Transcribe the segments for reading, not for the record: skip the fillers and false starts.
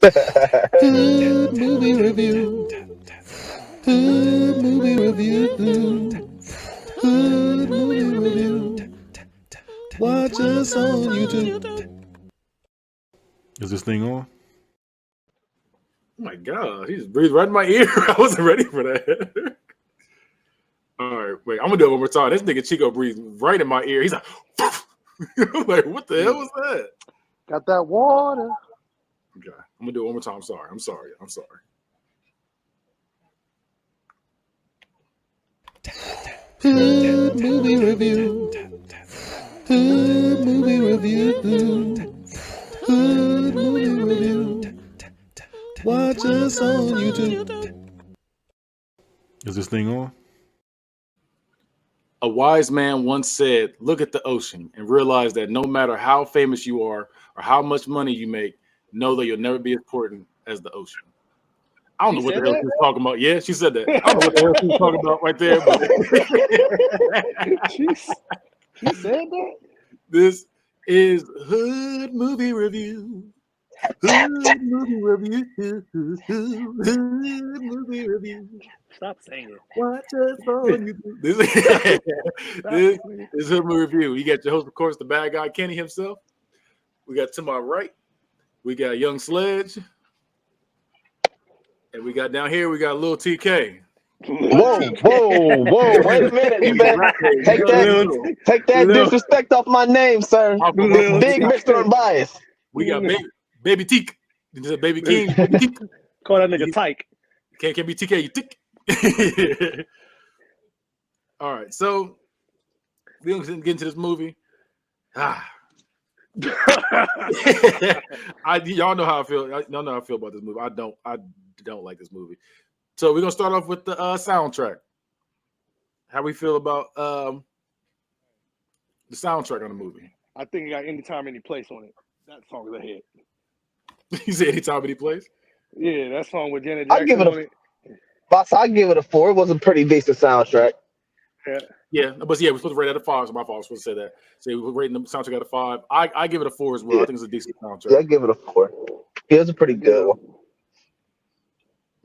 Hood movie review. Hood movie review. Hood movie review. Watch us on YouTube. Is this thing on? Oh my God, he just breathed right in my ear. I wasn't ready for that. All right, wait, I'm gonna do it one more time. This nigga Chico breathed right in my ear. He's like, I'm like, what the hell was that? Got that water. Okay, I'm gonna do it one more time. I'm sorry. Hood movie review. Hood movie review. Hood movie review. Watch us on YouTube. Is this thing on? A wise man once said, look at the ocean and realize that no matter how famous you are or how much money you make, know that you'll never be as important as the ocean. I don't know what the hell she's talking about. Yeah, she said that. I don't know what the hell she's talking about right there. But she said that? This is Hood Movie Review. Hood Movie Review. Hood Movie Review. Stop saying it. Watch us on YouTube. This is Hood Movie Review. You got your host, of course, the bad guy, Kenny himself. We got to my right, we got Young Sledge. And we got down here, we got Lil TK. Whoa! Wait a minute. You better take that disrespect off my name, sir. Big Mr. Unbiased. We got Baby Teak. Baby King. Baby Teak. Call that nigga Tyke. Can't be TK, you Teak. All right, so we're going to get into this movie. Y'all know how I feel. Y'all know how I feel about this movie. I don't like this movie. So we're gonna start off with the soundtrack. How we feel about the soundtrack on the movie? I think it got Anytime, Any Place on it. That song is a hit. You say Anytime, Any Place? Yeah, that song with Janet Jackson on it. I give it a 4. It was a pretty decent soundtrack. Yeah, but yeah, we're supposed to rate it at a 5. So my fault. I was supposed to say that. So we're rating the soundtrack at a 5. I give it a 4 as well. I think it's a decent soundtrack. Yeah, I give it a 4. Yeah, it's a pretty good one.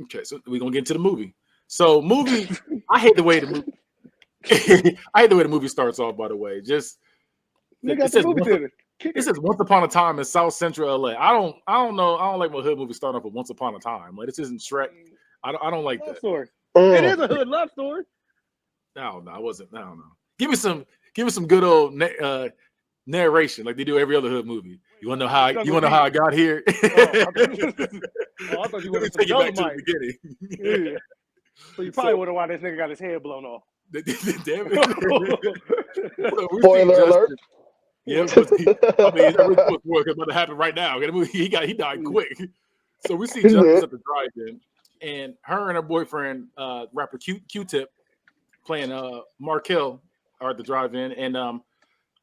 Okay, so we're gonna get into the movie. So movie, I hate the way the movie starts off. By the way, just it says Once Upon a Time in South Central LA. I don't know. I don't like my hood movie starting off with Once Upon a Time. Like this isn't Shrek. I don't like that. Story. It is a hood love story. No, I wasn't. I don't know. Give me some good old narration like they do every other hood movie. You want to know how I got here? I thought you wanted to take it back to the beginning. Yeah. So you probably wonder why this nigga got his head blown off. Damn it! Spoiler alert. Yeah, I mean, it's about to happen right now. He died quick. So we see Justice at the drive-in, and her and her boyfriend, rapper Q-Tip, playing Markel are at the drive-in, and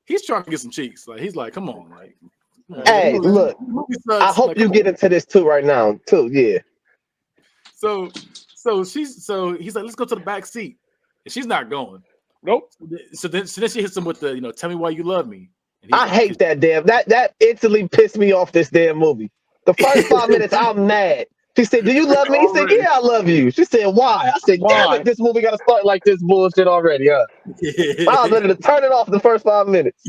he's trying to get some cheeks. Like he's like, come on, like. Hey, look. I hope you get into this too right now, too. Yeah. So he's like, let's go to the back seat, and she's not going. Nope. So then she hits him with the, tell me why you love me. I hate that that instantly pissed me off. This damn movie. The first 5 minutes, I'm mad. She said, "Do you love me?" He said, "Yeah, I love you." She said, "Why?" I said, "Damn it, this movie got to start like this bullshit already." I was ready to turn it off the first 5 minutes.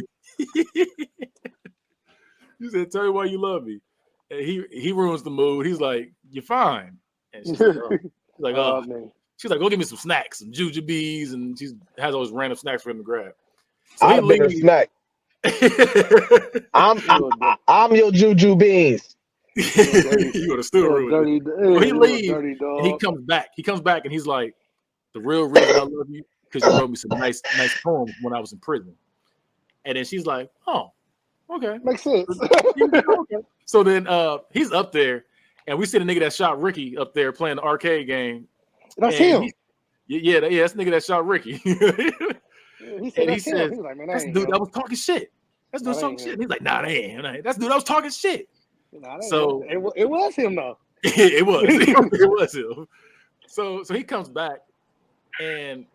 You said, "Tell me why you love me," and he ruins the mood. He's like, "You're fine," and she's like, "Oh." Man. She's like, "Go get me some snacks, some jujubes," and she has all those random snacks for him to grab. So I'm a bigger snack. I'm your juju beans. You would have still ruined it. So he leaves and he comes back. He comes back and he's like, "The real reason I love you because you wrote me some nice poems when I was in prison." And then she's like, "Oh, okay, makes sense." So then he's up there, and we see the nigga that shot Ricky up there playing the arcade game. That's him. Yeah, that's the nigga that shot Ricky. He says, like, man, "That's the dude that was talking shit. That's dude talking shit." And he's like, "Nah, that ain't. That's the dude that was talking shit." Nah, so it was him though. It was him. So he comes back, and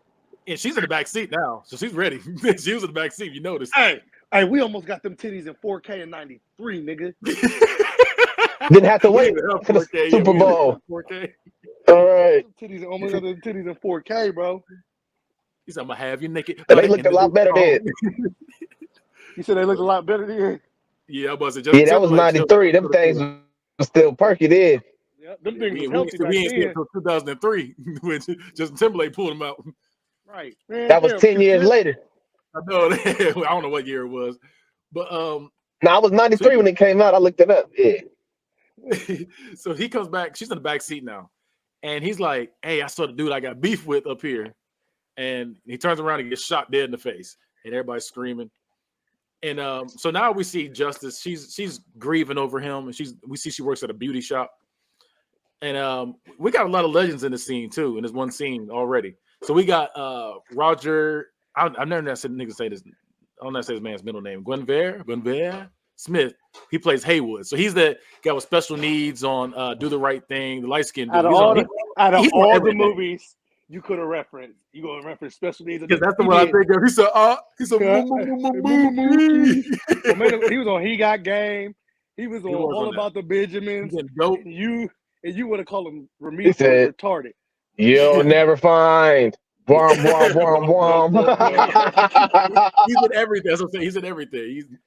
she's in the back seat now, so she's ready. She was in the back seat. You notice? Hey, we almost got them titties in 4K in '93, nigga. Didn't have to We wait didn't have for the 4K. Super we didn't Bowl. have 4K. All right. Titties almost got the titties in 4K, bro. He said, "I'm gonna have you naked." And they looked a lot better then. You said they looked a lot better then. Yeah, I wasn't. Yeah, that was '93. Them things was still perky then. Yeah, them We things was healthy back ain't see it then. until 2003 when Justin Timberlake pulled him out. Right. Man, That was damn, 10 years later. I know. I don't know what year it was, but No, I was '93 when it came out. I looked it up. Yeah. So he comes back. She's in the back seat now, and he's like, "Hey, I saw the dude I got beef with up here," and he turns around and gets shot dead in the face, and everybody's screaming. And so now we see Justice. She's grieving over him, and we see she works at a beauty shop. And we got a lot of legends in the scene too, in this one scene already. So we got Roger. I've never said niggas say this. I don't know say his man's middle name. Guinevere Smith. He plays Haywood. So he's the guy with special needs on Do the Right Thing, the light skinned dude. Out of all the movies you could have referenced, you gonna reference special needs. Because that's the one I think of. He said, he was on He Got Game. He was on All About the Benjamins. And you would have called him Ramirez retarded. You'll never find. Wom, wom, wom, wom. He's in everything. That's what I'm saying. He's in everything.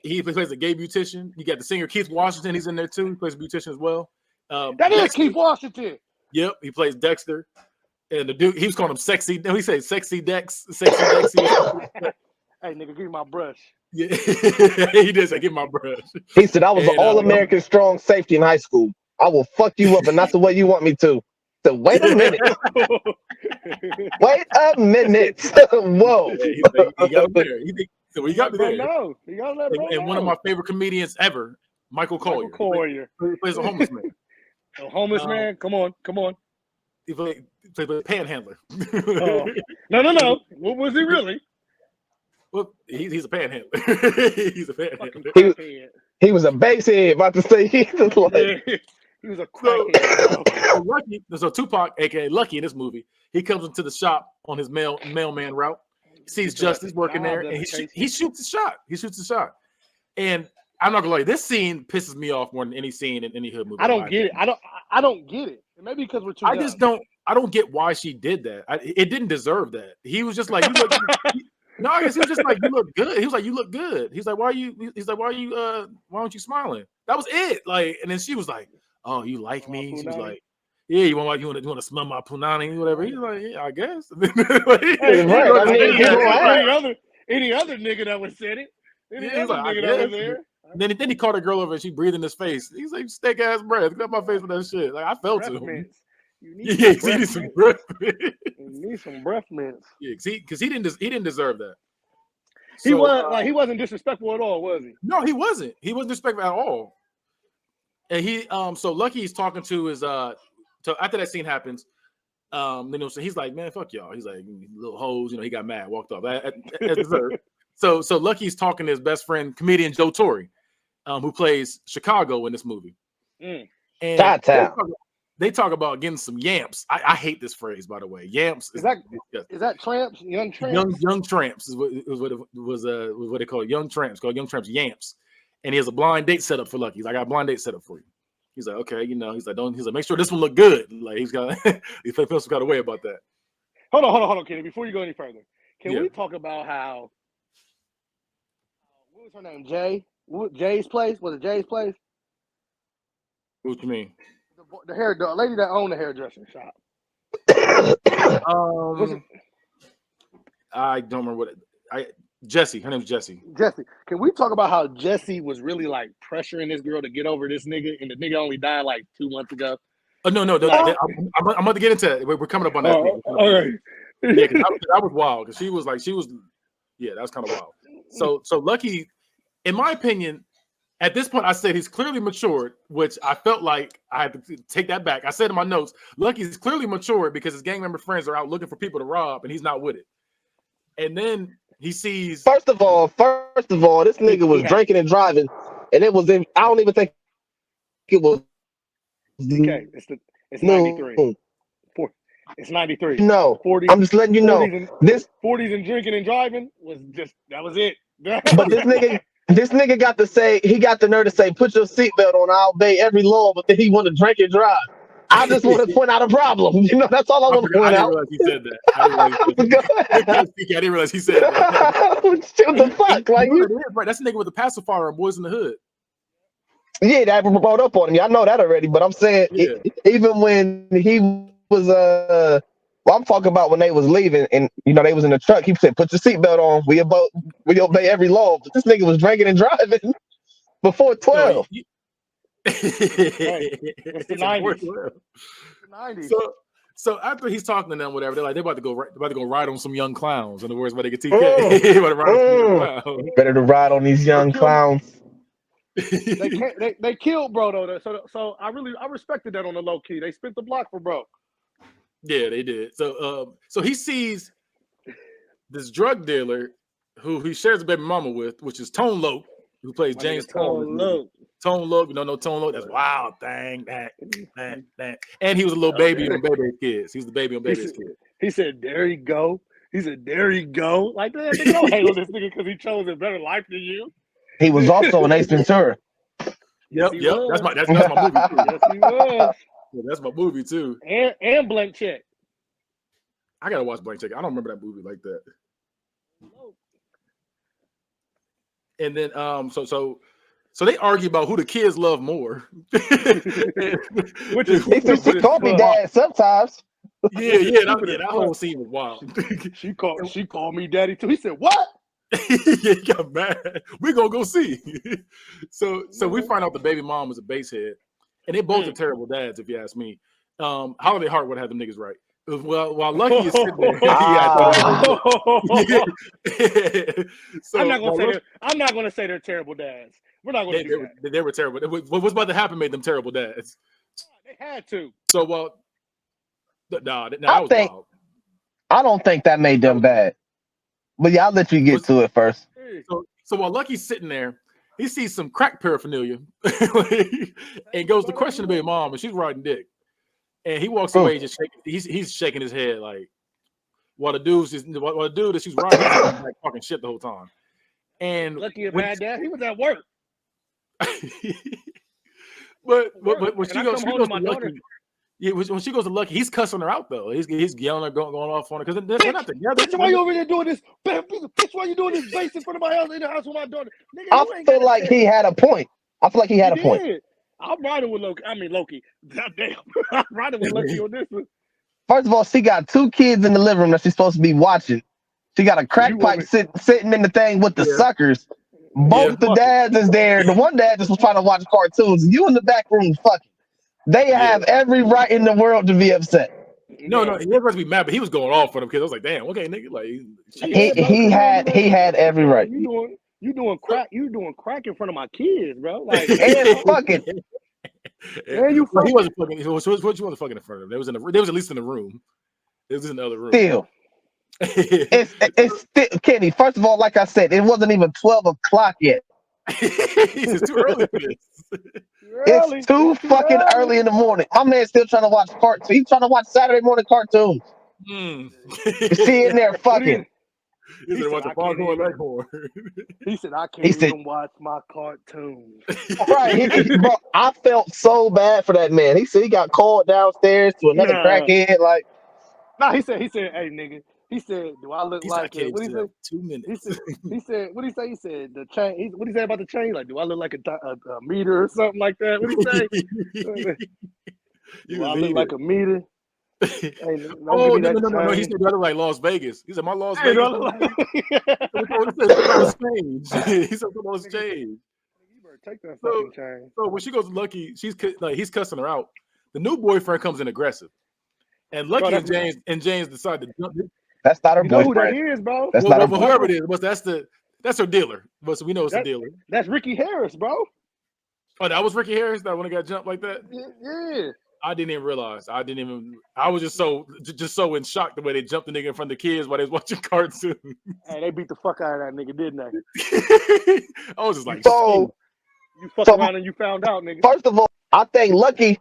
He plays a gay beautician. You got the singer Keith Washington. He's in there too. He plays a beautician as well. That is Keith Washington. Yep, he plays Dexter. And the dude, he was calling him Sexy. No, he said Sexy Dex. Sexy Dexy. Hey, nigga, give me my brush. Yeah, he did say, "Give my brush." He said, "I was an all-American strong safety in high school. I will fuck you up, and not the way you want me to." So wait a minute. Wait a minute. Whoa. Yeah, he got him there. So he got me there. No, he got that. And one of my favorite comedians ever, Michael Collier. He plays a homeless man. A homeless man? Come on. He plays a panhandler. No. What was he really? Well, he's a panhandler. He's a panhandler. He was a basehead. About to say he was like. He was a crackhead. So Tupac, aka Lucky, in this movie, he comes into the shop on his mailman route. He sees Justice working there, and he shoots the shot. And I'm not gonna lie, this scene pisses me off more than any scene in any hood movie. I don't get it. I don't get it. Maybe because we're too young. I don't get why she did that. It didn't deserve that. He was just like, you look. No, I guess he was just like, you look good. He was like, you look good. He's like, why aren't you smiling? That was it. Like, and then she was like, oh, you like me? She was like, yeah, you want to smell my punani, whatever. He's like, yeah, I guess. Any other nigga that was said it. Any other nigga that was there. Then he called a girl over and she breathed in his face. He's like, steak ass breath. Get my face with that shit. Like, I felt it. You need some breath mints. You need some breath mints. Yeah, because he didn't deserve that. He wasn't disrespectful at all, was he? No, he wasn't. He wasn't disrespectful at all. And so Lucky is talking to his so after that scene happens, so he's like, man, fuck y'all. He's like, little hoes, he got mad, walked off. So Lucky's talking to his best friend, comedian Joe Torre, who plays Chicago in this movie. And they talk about getting some yamps. I hate this phrase, by the way. Yamps is that tramps? Young tramps? Young tramps is what they call it. Young tramps, called Young Tramps Yamps. And he has a blind date set up for Lucky. He's like, I got a blind date set up for you. He's like, okay, he's like, make sure this one look good. Like he's got he feels some kind of way about that. Hold on, Kenny. Before you go any further, can we talk about how what was her name? Jay's place? Was it Jay's place? What you mean? The lady that owned the hairdressing shop. I don't remember Jessie. Her name's Jessie. Can we talk about how Jessie was really like pressuring this girl to get over this nigga, and the nigga only died like 2 months ago? Oh no! I'm about to get into it. We're coming up on that. All right. Yeah, that was wild because she was yeah, that was kind of wild. So Lucky, in my opinion, at this point, I said he's clearly matured, which I felt like I had to take that back. I said in my notes, Lucky's clearly matured because his gang member friends are out looking for people to rob, and he's not with it. And then he sees. First of all, this nigga was drinking and driving, and it was in. I don't even think it was. Okay, it's 93. It's 93. No, 40s, I'm just letting you know. This 40s and drinking and driving was just that was it. But this nigga, This nigga got to say, he got the nerve to say, put your seatbelt on, I'll obey every law, but then he want to drink and drive. I just want to point out a problem. That's all I want to point I didn't out. realize he said that. I didn't realize he said that. What the fuck? Like, you know that is, right? That's the nigga with the pacifier on Boys in the Hood. yeah, that brought up on me. I know that already, but I'm saying even when he was well, I'm talking about when they was leaving and they was in the truck. He said, "Put your seatbelt on. We obey every law." But this nigga was drinking and driving before 12. It's the 90s. So after he's talking to them, whatever, they're about to go ride on some young clowns. In other words, about to get TK. Better to ride on these young clowns. They killed bro though. So I respected that on the low key. They spent the block for bro. Yeah, they did. So he sees this drug dealer who he shares a baby mama with, which is Tone Loc, who plays James Tone Loc. Tone Loc, Tone Loc. That's wild thing. That. And he was a little baby on Baby's Kids. He was the baby on Baby's Kids. He said, "There you go." He said, "There you go." Like, man, nigga, don't hate on this nigga because he chose a better life than you. He was also an Ace Ventura. Yep. That's my movie too. Yes, he was. Yeah, that's my movie too. And Blank Check. I gotta watch Blank Check. I don't remember that movie like that. And then so they argue about who the kids love more. Which is she called me dad sometimes. Yeah, that whole scene was wild. She called me daddy too. He said, "What?" Yeah, he got mad. We're gonna go see. So we find out the baby mom was a basehead, and they both are terrible dads, if you ask me. Holiday Heart would have them niggas right. Well, while Lucky is sitting there, so I'm not gonna say they're terrible dads. We're not gonna do that. They were terrible. What was about to happen made them terrible dads. They had to. So I don't think that made them bad. But yeah, I'll let you get to it first. So while Lucky's sitting there, he sees some crack paraphernalia and goes to question the baby mom, and she's riding dick. And he walks away, just he's shaking his head like, while the dude that she's riding, he's like talking shit the whole time. And Lucky a bad dad, he was at work. but when she goes to Lucky. Yeah, when she goes to Lucky, he's cussing her out though. He's yelling her, going off on her because they're not together. Bitch, why you over there doing this? Bitch, why you doing this base in front of my house in the house with my daughter? Nigga, I feel like he had a point. I'm riding with Loki. Loki. Goddamn, I'm riding with Loki on this one. First of all, she got 2 kids in the living room that she's supposed to be watching. She got a crack pipe sitting in the thing with the suckers. Both the dads is there. The one dad just was trying to watch cartoons. You in the back room fucking. They have every right in the world to be upset. No, he was to be mad, but he was going off for them because I was like, "Damn, okay, nigga." Like he had every right. You doing crack in front of my kids, bro. Like and fucking. And you fucking. He wasn't fucking. What you wasn't fucking in front of them? They was at least in the room. It was in the other room. Still. It's still, Kenny. First of all, like I said, it wasn't even 12 o'clock yet. It's too early for this. It's too fucking early in the morning. My man's still trying to watch cartoons. He's trying to watch Saturday morning cartoons. You see in there fucking. He said, I can't even watch my cartoons. Right. Bro, I felt so bad for that man. He said he got called downstairs to another crackhead. Like, no, he said, hey, nigga. He said, "Do I look like a, what he say? 2 minutes." He said, what he say? He said the chain. What he say about the chain? Like, do I look like a meter or something like that? What he say? Do I look like a meter? Hey, no. He said, "Do I look like Las Vegas?" He said, "My Las Vegas." He said, "Those change." You better take that fucking chain. So when she goes to Lucky, he's cussing her out. The new boyfriend comes in aggressive, and Lucky and James decide to jump. That's not her boyfriend. Know who that is, bro? That's not whoever it is, but that's her dealer. But so we know it's the dealer. That's Ricky Harris, bro. Oh, that was Ricky Harris. That one that got jumped like that. Yeah. I didn't even realize. I was just so in shock the way they jumped the nigga in front of the kids while they was watching cartoons. Hey, they beat the fuck out of that nigga, didn't they? I was just like, so you fucked around and you found out, nigga. First of all, I think Lucky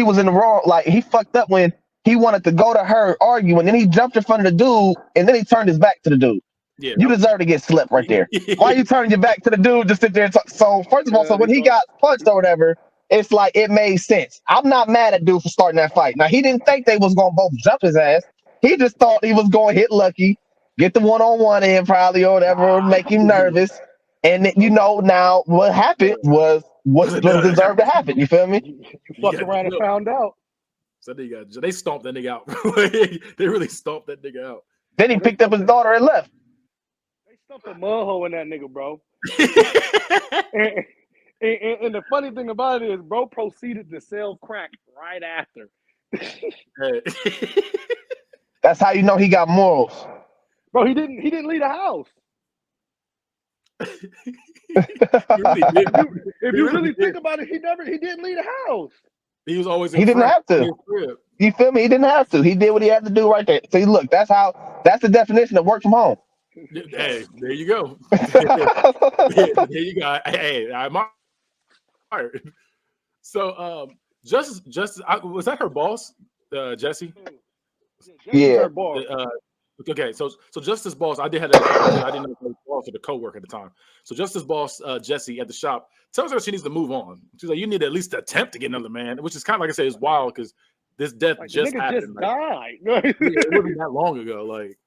was in the wrong. Like, he fucked up when he wanted to go to her, argue, and then he jumped in front of the dude, and then he turned his back to the dude. Yeah, you deserve to get slept right there. Why you turning your back to the dude to sit there and talk? So first of all, so when he got punched or whatever, it's like it made sense. I'm not mad at dude for starting that fight. Now he didn't think they was gonna both jump his ass. He just thought he was gonna hit Lucky, get the one-on-one in probably or whatever, make him nervous. And then, now what happened was what deserved to happen. You feel me? You fucked around and found out. So they stomped that nigga out. They really stomped that nigga out. Then he picked up his daughter and left. They stuffed a mud hole in that nigga, bro. and the funny thing about it is, bro proceeded to sell crack right after. That's how you know he got morals. Bro, he didn't leave the house. If you really think about it, he didn't leave the house. He was always he didn't have to. You feel me? He didn't have to. He did what he had to do right there. See, look, that's the definition of work from home. Hey, there you go. There you go. Hey, I'm hired. So, Justice, was that her boss, Jesse? Yeah. Her boss. Okay, so Justice boss, I didn't know if he was boss or the co-worker at the time. So Justice boss Jesse at the shop tells her she needs to move on. She's like, you need to at least attempt to get another man, which is kind of like I say, is wild because this death just happened. Just died. It wasn't that long ago. Like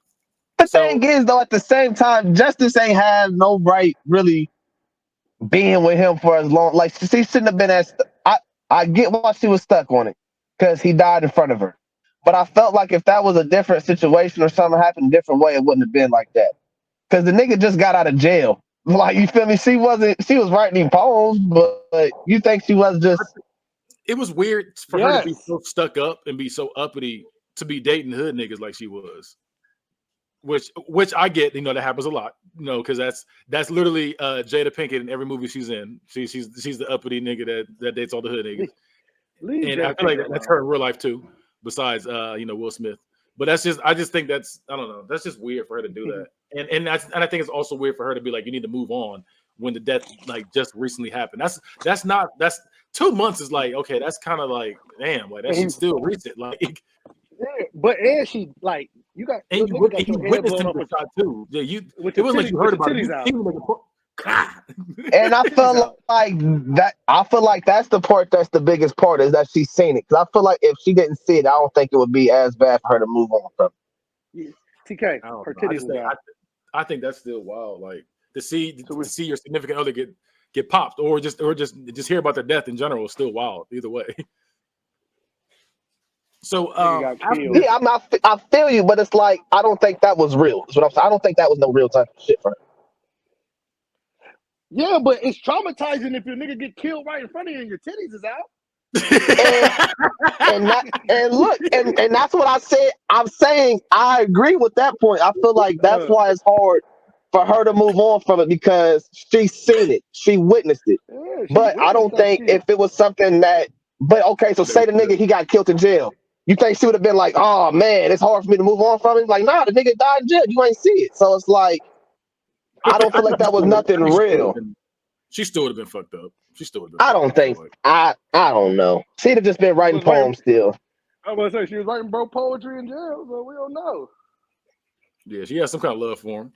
the thing is, though, at the same time, Justice ain't have no right really being with him for as long. Like she shouldn't have been as. I get why she was stuck on it because he died in front of her. But I felt like if that was a different situation or something happened a different way, it wouldn't have been like that. Because the nigga just got out of jail. Like, you feel me? She was writing poems, but you think she was just. It was weird for her to be so stuck up and be so uppity to be dating hood niggas like she was. Which I get, that happens a lot, because that's literally Jada Pinkett in every movie she's in. She's the uppity nigga that dates all the hood niggas. And I feel like that's her in real life too. Besides, Will Smith, but I just think that's, I don't know, that's just weird for her to do that, and I think it's also weird for her to be like, you need to move on when the death like just recently happened. That's 2 months is like, okay, that's kind of like, damn, like that shit's still recent, like. Yeah, but and she like you got and you witnessed him the shot too. Yeah, it wasn't like you heard about it. And I feel like that. I feel like that's the part that's the biggest part is that she's seen it. Because I feel like if she didn't see it, I don't think it would be as bad for her to move on from. TK, her titties. I think that's still wild. Like to see your significant other get popped, or just hear about their death in general is still wild. Either way. So I feel you, but it's like I don't think that was real. That's what I'm saying. I don't think that was no real type of shit for her. Yeah, but it's traumatizing if your nigga get killed right in front of you and your titties is out. and that's what I said. I'm saying I agree with that point. I feel like that's why it's hard for her to move on from it because she's seen it, she witnessed it. Yeah, but I don't think if it was something that. But okay, so say the nigga he got killed in jail. You think she would have been like, oh man, it's hard for me to move on from it? Like, nah, the nigga died in jail. You ain't see it. So it's like, I don't feel like that was nothing real. She still would have been fucked up. She still would have been. I don't think. I don't know. She'd have just been writing poems still. I was gonna say she was writing poetry in jail, so we don't know. Yeah, she has some kind of love for him.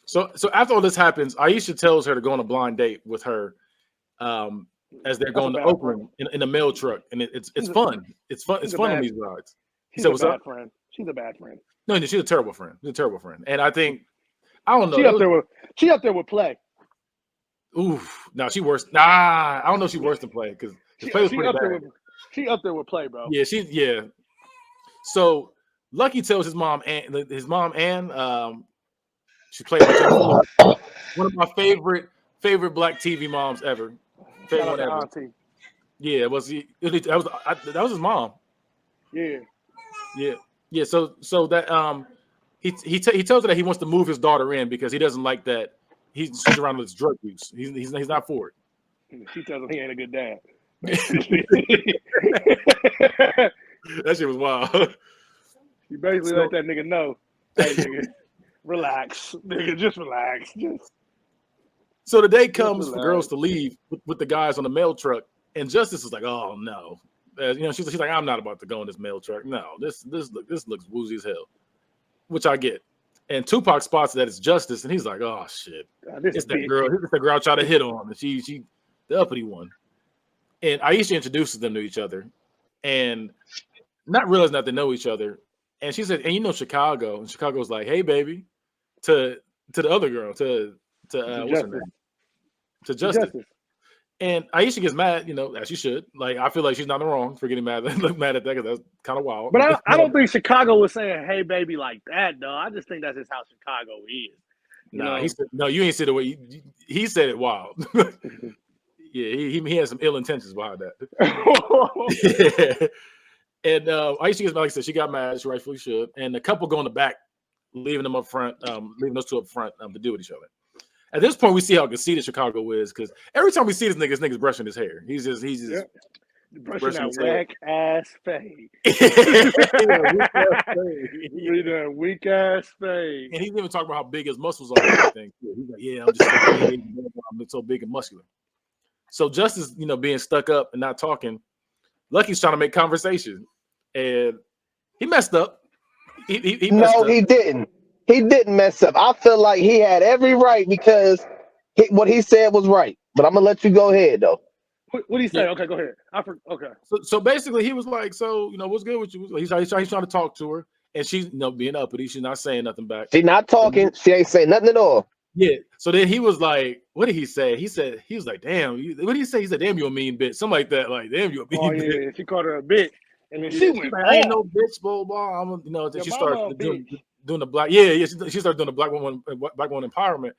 So after all this happens, Aisha tells her to go on a blind date with her. As they're going to Oakland in a mail truck, and it's fun. It's fun. It's fun on these rides. She's a bad friend. She's a bad friend. No, she's a terrible friend. She's a terrible friend. And I think I don't know. She up there with Play. Oof. No, she worse. Nah, I don't know if she worse than Play because Play was pretty bad. She up there with Play, bro. Yeah. So Lucky tells his mom Ann, she played one of my favorite Black TV moms ever. Yeah, that was his mom. Yeah. So that he tells her that he wants to move his daughter in because he doesn't like that she's around with drug use. He's not for it. She tells him he ain't a good dad. That shit was wild. You basically let that nigga know, hey nigga, relax, nigga, just relax. So the day comes for girls to leave with the guys on the mail truck, and Justice is like, "Oh no," she's like, "I'm not about to go in this mail truck. No, this looks woozy as hell," which I get. And Tupac spots that it's Justice, and he's like, "Oh shit, it's that girl. It's the girl I tried to hit on, and she the uppity one." And Aisha introduces them to each other, and not realizing that they know each other. And she said, "And you know Chicago?" And Chicago's like, "Hey, baby," to the other girl, to what's her name? To Justice. And Aisha gets mad, as she should. Like, I feel like she's not in the wrong for getting mad at that because that's kind of wild. But I don't think Chicago was saying, "Hey, baby," like that, though. I just think that's just how Chicago is. He said, "No, you ain't said the way he said it wild." Yeah, he has some ill intentions behind that. Yeah. And Aisha gets mad, like I said, she got mad. She rightfully should. And the couple go in the back, leaving them up front, leaving those two up front to deal with each other. At this point, we see how conceited Chicago is because every time we see this nigga's brushing his hair. He's just brushing that whack ass fade. Weak ass fade. And he's even talking about how big his muscles are. And everything. He's like, "Yeah, I'm just I'm so big and muscular." So Justice, being stuck up and not talking, Lucky's trying to make conversation, and he messed up. He messed up. He didn't. He didn't mess up. I feel like he had every right because what he said was right. But I'm gonna let you go ahead though. What did he say? Yeah. Okay, go ahead. Okay. So basically, he was like, "So what's good with you?" He's trying to talk to her, and she's being uppity. She's not saying nothing back. She's not talking. She ain't saying nothing at all. Yeah. So then he was like, "What did he say?" He was like, "Damn." What did he say? He said, "Damn, you a mean bitch." Something like that. Like, "Damn, you a mean bitch." Yeah. She called her a bitch, and then she went, like, "I ain't no bitch, blah blah." Then she started doing the black. Yeah. She started doing the black woman empowerment.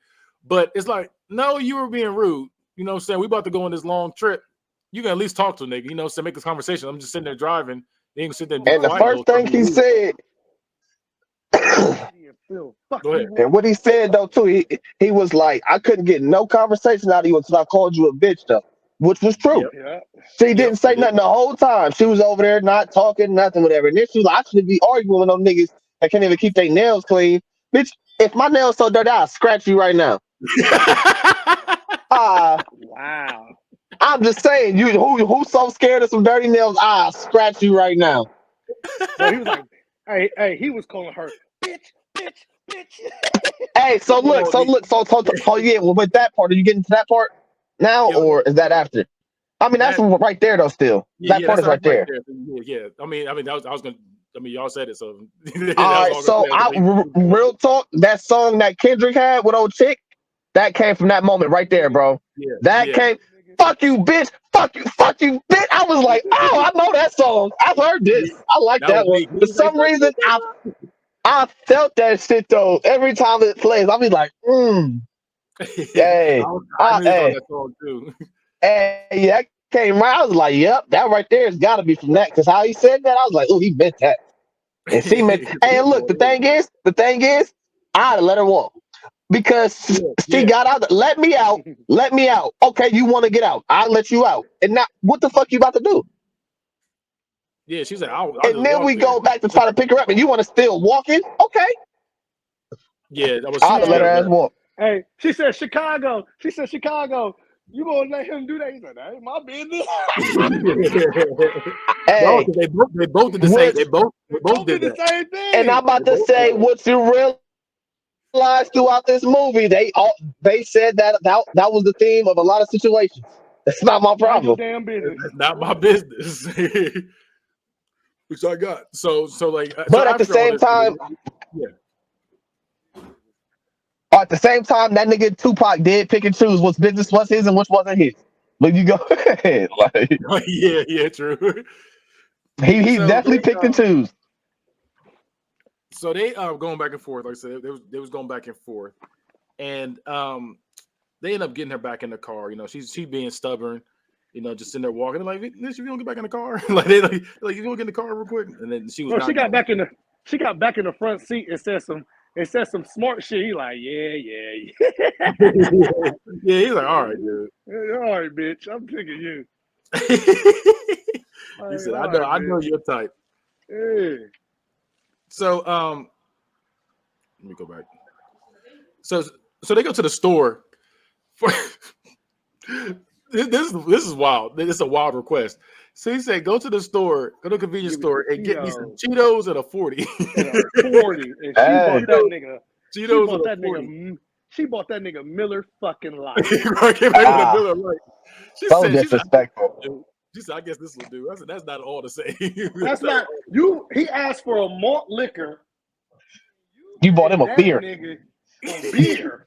But it's like, no, you were being rude. You know what I'm saying? We about to go on this long trip. You can at least talk to a nigga. So make this conversation. I'm just sitting there driving. They can sit there. And the first thing he said. Go ahead. And what he said though too, he was like, "I couldn't get no conversation out of you until I called you a bitch," though, which was true. Yep. She didn't say nothing the whole time. She was over there not talking, nothing, whatever. And then she was like, "I should be arguing with them niggas that can't even keep their nails clean, bitch. If my nails so dirty, I'll scratch you right now." Wow. I'm just saying, who's so scared of some dirty nails? I'll scratch you right now. So he was like, hey, he was calling her bitch. Hey, so yeah, well, with that part, are you getting to that part now, or is that after? I mean, that's right there though. Still, that part is right there. Yeah. I mean, I was gonna. I mean, y'all said it, so. All right, so real talk. That song that Kendrick had with old chick, that came from that moment right there, bro. Yeah, that came. Fuck you, bitch. Fuck you, bitch. I was like, oh, I know that song. I've heard this. I like that one. For some reason, I felt that shit though. Every time it plays, I'll be like, Hey, that song too. Hey, that came right. I was like, yep, that right there has got to be from that. Because how he said that, I was like, oh, he meant that. And she meant. Hey, look, the thing is, I had to let her walk. Because she got out. Let me out. Okay, you want to get out? I'll let you out. And now, what the fuck you about to do? Yeah, she's like, and then we go back to try to pick her up, and you want to still walk in? Okay. Yeah, that was. I'll let her ass walk. Hey, she said Chicago. You gonna let him do that? He said, "That ain't my business." Hey, no, they both did the same. They both did the same thing. And I'm about to say, what you realize throughout this movie, they said that was the theme of a lot of situations. That's not my problem. Damn business. That's not my business. Which I got. So like. But so at the same time, at the same time, that nigga Tupac did pick and choose what's business was his and which wasn't his. But you go ahead. Like, yeah, true. He definitely picked and choose. So they going back and forth. Like I said, they was going back and forth, and they end up getting her back in the car. She's being stubborn. Just sitting there walking. They're like, if you don't get back in the car, like you don't get in the car real quick. And then she was. She got back in the front seat and said some smart shit. He like, yeah. Yeah, he's like, all right, dude. All right, bitch. I'm picking you. He said, I know your type. Hey. So let me go back. So they go to the store for this is wild. This is a wild request. So he said, go to the store, go to a convenience store and get me some Cheetos and a 40. And 40. And she bought that nigga She bought that nigga Miller fucking Lite. Miller Lite. So disrespectful. She said, I guess this will do. I said, that's not all the same. That's not you. He asked for a malt liquor. You bought him a beer. Nigga, a beer.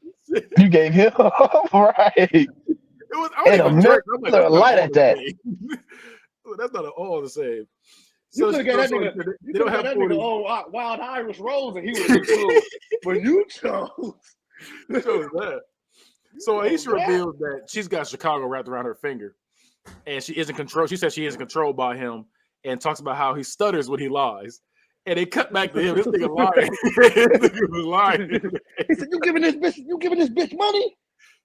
You gave him right. It was and a Miller Lite at that. That's not all the same. So you could get that nigga. You could have that nigga. Wild Irish Rose, and he was cool. But you chose. That. So Aisha reveals that she's got Chicago wrapped around her finger, and she isn't controlled. She says she isn't controlled by him, and talks about how he stutters when he lies. And they cut back to him. This nigga lying. This nigga was lying. He said, "You giving this bitch money?"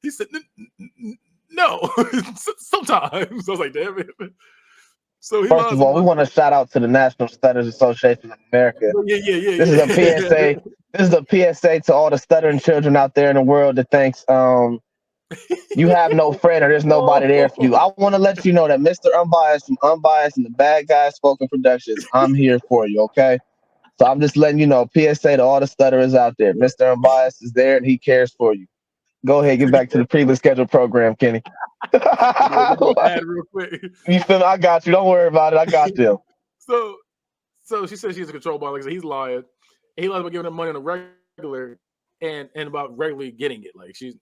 He said, "No, sometimes." I was like, "Damn it." So first of all, we want to shout out to the National Stutters Association of America. Yeah. This is a PSA. This is a PSA to all the stuttering children out there in the world that thinks you have no friend or there's nobody there for you. I want to let you know that Mr. Unbiased from Unbiased and the Bad Guys Spoken Productions, I'm here for you, okay? So I'm just letting you know, PSA to all the stutterers out there. Mr. Unbiased is there and he cares for you. Go ahead, get back to the previously scheduled program, Kenny. Real quick. You feel me? I got you. Don't worry about it. I got them. So she says she's a control ball. Like I said, he's lying. He lies about giving her money on a regular and about regularly getting it. Like he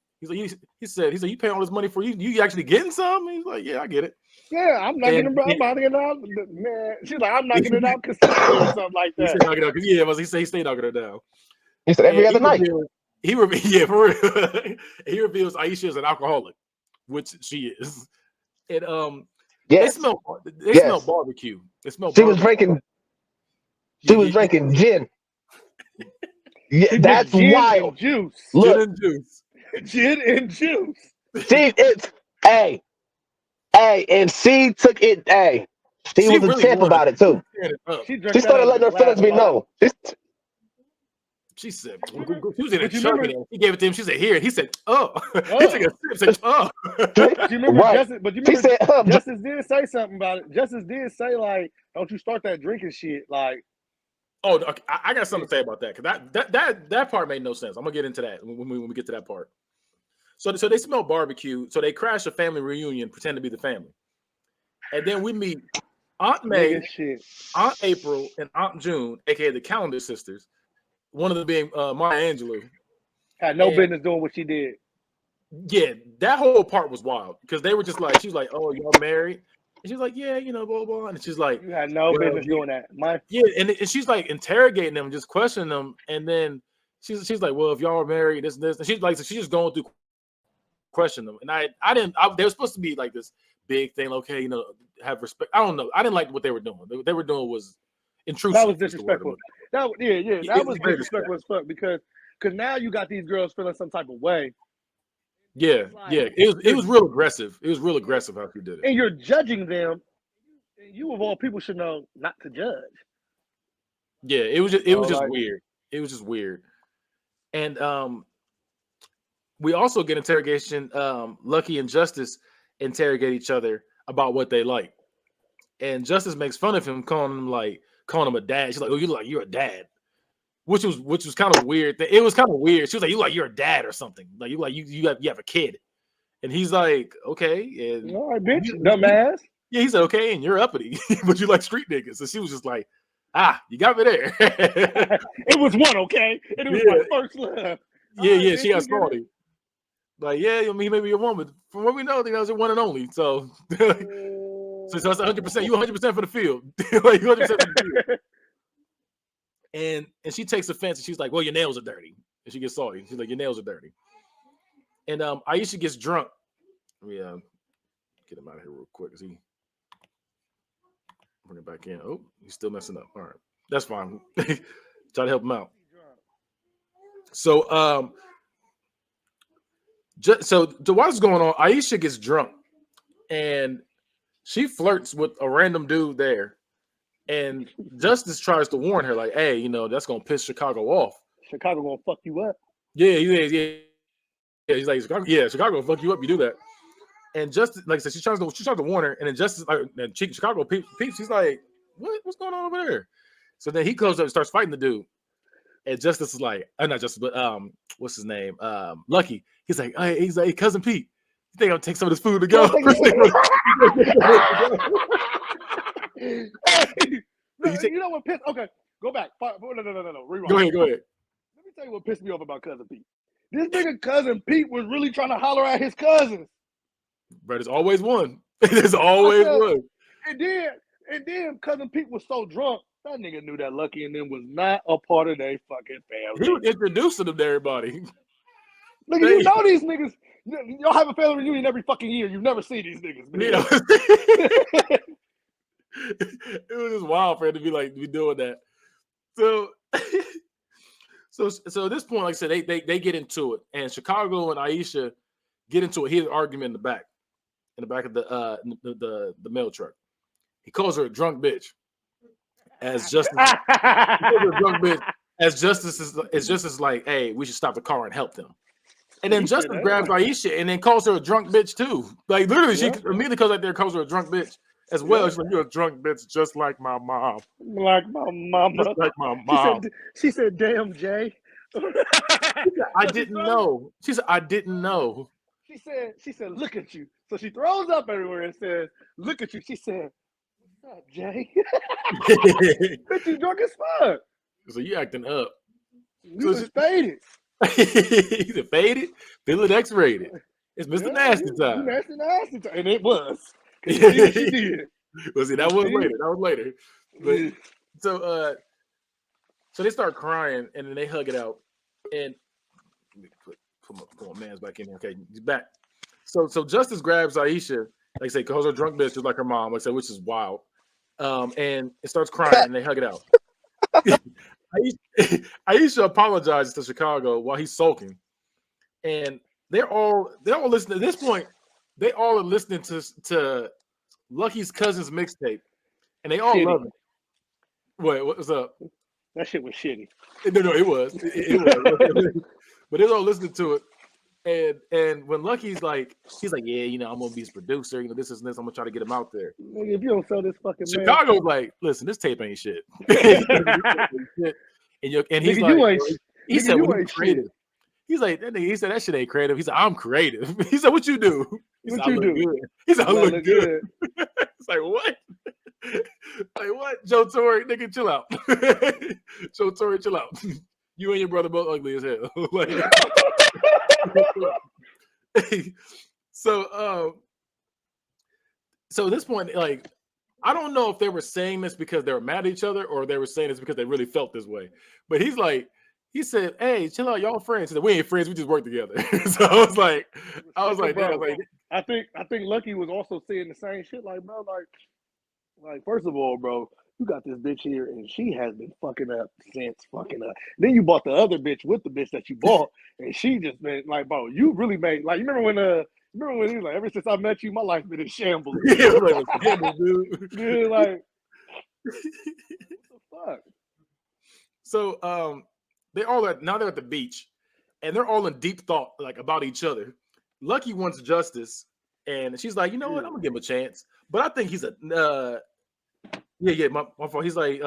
said, you paying all this money for you actually getting some? And he's like, yeah, I get it. Yeah, I'm knocking it out. Man, she's like, I'm knocking it out consistently or something like that. He said he stayed knocking her down. He said every other night. For real. He reveals Aisha is an alcoholic, which she is. And they smell barbecue. They smell. She was drinking gin. Yeah, that's wild. Juice. Look, gin and juice. And she took it. She was really a champ about it too. She started letting her feelings be known. She said, she was in a chugging it. He gave it to him. She said, here. He said, oh. He took a sip. Said, oh. You remember Justice did say something about it. Justice did say, like, don't you start that drinking shit. Like, oh, okay. I got something to say about that. Because that part made no sense. I'm going to get into that when we get to that part. So they smell barbecue. So they crash a family reunion, pretend to be the family. And then we meet Aunt May, Aunt April, and Aunt June, a.k.a. the Calendar Sisters. One of them being Maya Angelou. Had no business doing what she did. Yeah, that whole part was wild. Because they were just like, she was like, oh, y'all married? And she's like, yeah, blah, blah. And she's like, you had no business doing that. And she's like interrogating them, just questioning them. And then she's like, well, if y'all are married, this and this. And she's just going through questioning them. And they were supposed to be like this big thing, okay, have respect. I don't know. I didn't like what they were doing. What they were doing was intrusive. That was disrespectful. That was disrespectful as fuck because now you got these girls feeling some type of way. Yeah. It was real aggressive. It was real aggressive how she did it. And you're judging them. And you of all people should know not to judge. Yeah, it was just weird. It was just weird. And we also get interrogation. Lucky and Justice interrogate each other about what they like. And Justice makes fun of him, calling him a dad. She's like, "Oh, you're a dad," which was kind of weird. It was kind of weird. She was like, you're a dad or something. Like you have a kid, and he's like, "Okay." And all right, bitch, dumbass. Yeah, he said, "Okay," and you're uppity, but you like street niggas. So she was just like, you got me there. It was one, okay. It was my first love. Yeah, she got salty. Like, yeah, I mean, he may be a woman. From what we know, that was a one and only. So. So it's 100%. You 100% for the field. Like you 100% for the field. And she takes offense and she's like, "Well, your nails are dirty." And she gets salty. She's like, "Your nails are dirty." And Aisha gets drunk. Let me get him out of here real quick. Bring it back in. Oh, he's still messing up. All right, that's fine. Try to help him out. So what's going on? Aisha gets drunk and she flirts with a random dude there, and Justice tries to warn her, like, "Hey, that's gonna piss Chicago off. Chicago gonna fuck you up." Yeah, he's like, Chicago gonna fuck you up. You do that, and Justice, like I said, she tries to warn her, and then Justice, Chicago peeps. She's like, "What's going on over there?" So then he goes up and starts fighting the dude, And Justice is like, not Justice, but what's his name? Lucky. He's like, hey, cousin Pete, you think I'll take some of this food to go? You know what pissed? Okay, go back. No. Rewind. Go ahead. Let me tell you what pissed me off about cousin Pete. This nigga cousin Pete was really trying to holler at his cousins. But there's always one. There's always one. And then cousin Pete was so drunk, that nigga knew that Lucky and them was not a part of their fucking family. He was introducing them to everybody. Nigga, you know these niggas. Y'all have a family reunion every fucking year. You've never seen these niggas. It was just wild for him to be doing that. So at this point, like I said, they get into it, and Chicago and Aisha get into a heated argument in the back of the mail truck. He calls her a drunk bitch. As Justice, is like, hey, we should stop the car and help them. And then Justice grabs Aisha and then calls her a drunk bitch too. Like literally, she immediately goes out there and calls her a drunk bitch as well. She's like, you're a drunk bitch, just like my mom. Like my mama. Just like my mom. She said, damn, Jay. I didn't know. She said, I didn't know. She said, look at you. So she throws up everywhere and says, look at you. She said, what's up, Jay? Bitch, you drunk as fuck. So you acting up. You was faded. He's faded, feeling X-rated. It's Mr. Nasty time. Nasty time. And it was. She did. Well, see, that was later. But so they start crying and then they hug it out. And let me put my man's back in here. Okay, he's back. So Justice grabs Aisha, like I say, calls her drunk bitch just like her mom, like I said, which is wild. And it starts crying and they hug it out. Aisha apologizes to Chicago while he's sulking, and they're all listening. At this point, they all are listening to Lucky's cousin's mixtape, and they all love it. What was up? That shit was shitty. No, it was. It was. But they're all listening to it, and when Lucky's like, he's like, yeah, I'm gonna be his producer. This is this. I'm gonna try to get him out there. If you don't sell this fucking Chicago's like, listen, this tape ain't shit. And he's like, he said, well, he's creative. He's like, he said that shit ain't creative. He said, I'm creative. He said, what you do? He said, I look good. He said, I look good. It's like, what? Like, what? Joe Torre, nigga, chill out. Joe Torre, chill out. You and your brother both ugly as hell. So at this point, like, I don't know if they were saying this because they were mad at each other or they were saying this because they really felt this way. But he said, hey, chill out, y'all friends. He said, we ain't friends, we just work together. So I was like, bro, I think Lucky was also saying the same shit. Like, bro, like first of all, bro, you got this bitch here and she has been fucking up since fucking up. Then you bought the other bitch with the bitch that you bought, and she just been like, bro, you really made, like, you remember when he was like, ever since I met you, my life been in shambles. Yeah, like, shambles, dude. Yeah, like, what the fuck? So now they're at the beach, and they're all in deep thought, like, about each other. Lucky wants Justice, and she's like, you know what, I'm gonna give him a chance. But I think he's my fault. He's like,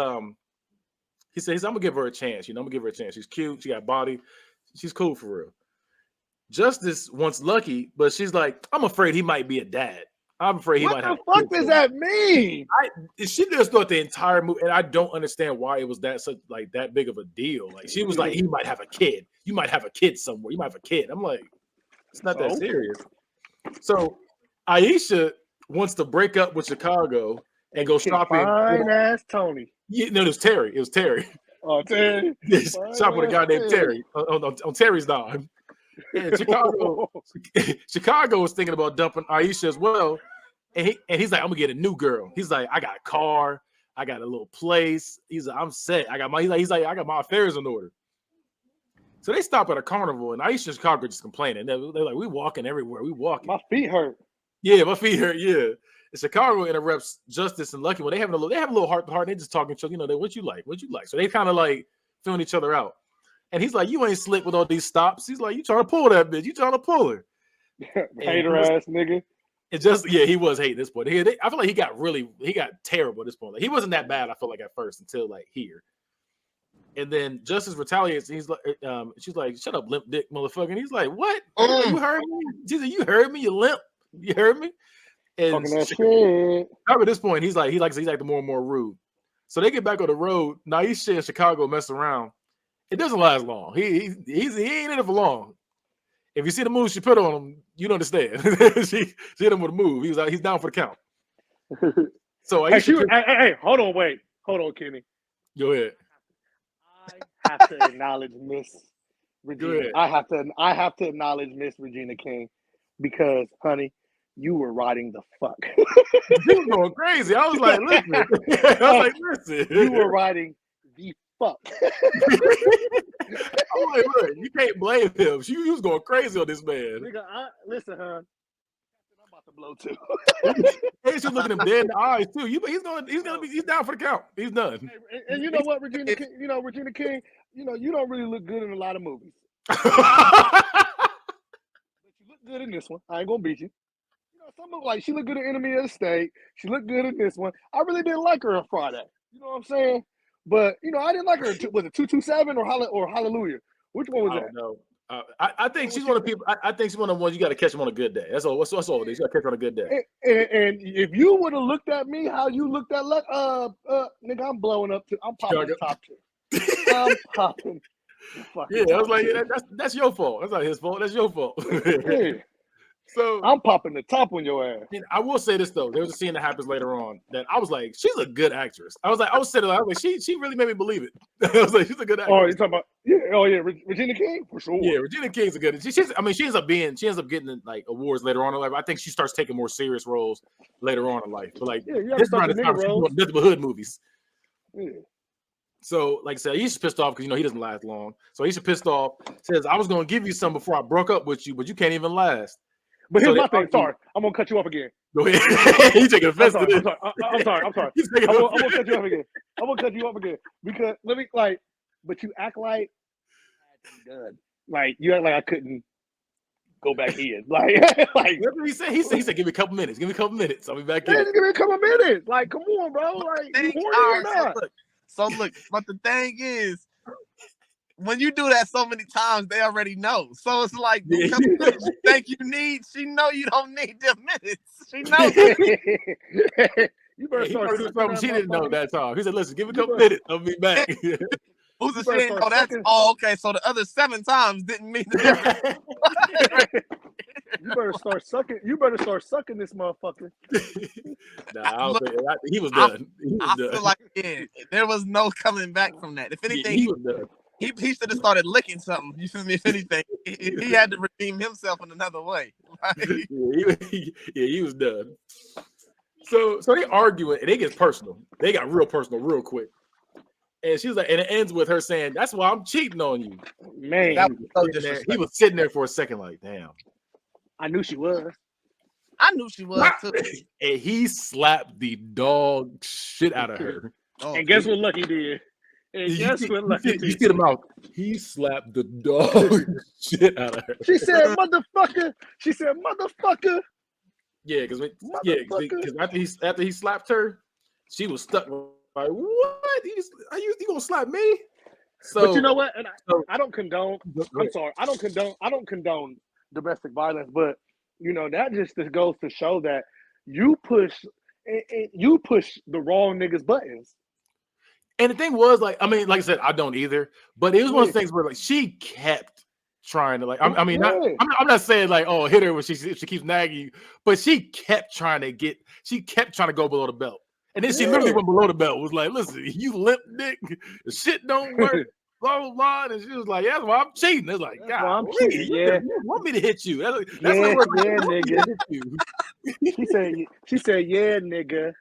he says, I'm gonna give her a chance. I'm gonna give her a chance. She's cute. She got body. She's cool for real. Justice wants Lucky, but she's like, I'm afraid he might be a dad. I'm afraid he might have. What the fuck does that mean? She just thought the entire movie, and I don't understand why it was that big of a deal. Like, she was like, he might have a kid. You might have a kid somewhere. You might have a kid. I'm like, it's not that serious. So Aisha wants to break up with Chicago and go shopping. Fine ass Tony. Yeah, no, it was Terry. Oh, Terry. Shop with a guy named Terry on Terry's dime. And Chicago was thinking about dumping Aisha as well. And he's like, I'm gonna get a new girl. He's like, I got a car, I got a little place. He's like, I'm set. I got I got my affairs in order. So they stop at a carnival, and Aisha and Chicago just complaining. They're like, we walking everywhere. We walking. My feet hurt. Yeah, my feet hurt. Yeah. And Chicago interrupts Justice and Lucky when they have a little heart to heart. They just talking to each other. What you like? What you like? So they kind of like feeling each other out. And he's like, you ain't slick with all these stops. He's like, you trying to pull that bitch. You trying to pull her. Hater ass nigga. It just, he was hating this point. I feel like he got terrible at this point. Like, he wasn't that bad, I feel like, at first until like here. And then Justice retaliates. And he's like, she's like, "Shut up, limp dick, motherfucker." And he's like, "What? You heard me?" She said, "You heard me, you limp. You heard me." And Talking that shit. at this point, he's like the more and more rude. So they get back on the road. Now he's shit in Chicago, mess around. It doesn't last long. He ain't in it for long. If you see the move she put on him, you understand. she hit him with a move. He's down for the count. So hey, hold on, Kenny. Go ahead. I have to acknowledge Miss Regina. I have to acknowledge Miss Regina King because, honey, you were riding the fuck. You were going crazy. I was like, listen. You were riding the fuck. I'm like, look, you can't blame him. She was going crazy on this man. Nigga, listen, huh? I'm about to blow too. Hey, she's looking him dead in the eyes too. He's down for the count. He's done. And you know what, Regina King? Regina King. You don't really look good in a lot of movies. But you look good in this one. I ain't gonna beat you. Some look like she looked good in Enemy of the State. She looked good in this one. I really didn't like her on Friday. You know what I'm saying? But I didn't like her. Was it 227 or Hallelujah? Which one was that? No. I think she's one of the people. I think she's one of the ones you got to catch them on a good day. That's all. That's all it is. You got to catch her on a good day. And if you would have looked at me how you looked at nigga, I'm blowing up. I'm popping the top two. I'm popping. Yeah, I was like, that's your fault. That's not his fault. That's your fault. Yeah. So I'm popping the top on your ass. And I will say this though, there was a scene that happens later on that I was like, she's a good actress. I was sitting there, she really made me believe it. I was like, she's a good actress. Oh, you're talking about Regina King for sure. Yeah, Regina King's a good. She ends up getting like awards later on in life. I think she starts taking more serious roles later on in life. But like this around the time she's doing nothing but hood movies. Yeah. So, like I said, he's pissed off because he doesn't last long. So he's pissed off. Says, "I was gonna give you some before I broke up with you, but you can't even last." But here's my thing. Sorry, I'm gonna cut you off again. Go ahead. You taking offense to this? I'm sorry. I'm gonna cut you off again. Because but you act like done. Like you act like I couldn't go back in. Like what did he say? He said, "Give me a couple minutes. Give me a couple minutes. I'll be back in." Give me a couple minutes. Like, come on, bro. Like, you horny or not? So look, but the thing is, when you do that so many times, they already know. So it's like, the couple minutes you think you need, she know you don't need them minutes. She knows. You better start doing something she didn't know that time. He said, "Listen, give me a couple minutes. I'll be back." Who's the shit? Oh, that's okay. So the other 7 times didn't mean the difference. You better start sucking this motherfucker. Nah, he was done. I feel like there was no coming back from that. If anything, he was done. He should have started licking something. You feel me? If anything, he had to redeem himself in another way. He was done. So they arguing and it gets personal. They got real personal real quick. And she's like, and it ends with her saying, "That's why I'm cheating on you." Man, he was sitting there for a second, like, damn. I knew she was. I knew she was too. And he slapped the dog shit out of her. And guess what Lucky did? And guess what Lucky did? You see the mouth. He slapped the dog shit out of her. She said, "Motherfucker." She said, "Motherfucker." Yeah, because after he slapped her, she was stuck. Like, what? You gonna slap me? So, but you know what? And I don't condone. I'm sorry. I don't condone domestic violence, but that just goes to show that you push the wrong niggas' buttons. And the thing was, like I said, I don't either. But it was one of those things where like she kept trying to like. I'm not saying like, oh, hit her when she keeps nagging you, but she kept trying to go below the belt. And then she literally went below the belt. Was like, "Listen, you limp dick, the shit don't work." Blah blah blah. And she was like, "Yeah, that's why I'm cheating." It's like, "God, I'm cheating." Yeah, you want me to hit you? That's nigga. She said, "Yeah, nigga."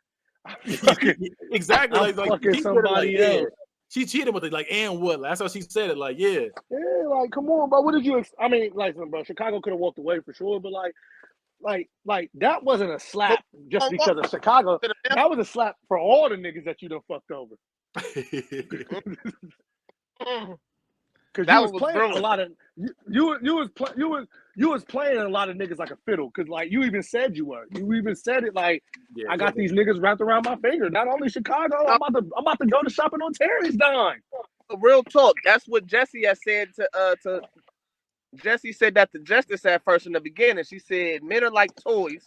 Exactly. I'm fucking somebody else. She cheated with it, like, and what? That's how she said it. Like, yeah. Yeah, like, come on, bro. What did you? Bro, Chicago could have walked away for sure, but like that wasn't a slap just because of Chicago. That was a slap for all the niggas that you done fucked over. Because you was playing a lot of you was playing a lot of niggas like a fiddle. Because like you even said you were. You even said it like, I got these niggas wrapped around my finger. Not only Chicago, I'm about to go to shopping on Terry's dime. real talk. That's what Jesse has said to Jesse said that to Justice at first in the beginning. She said men are like toys.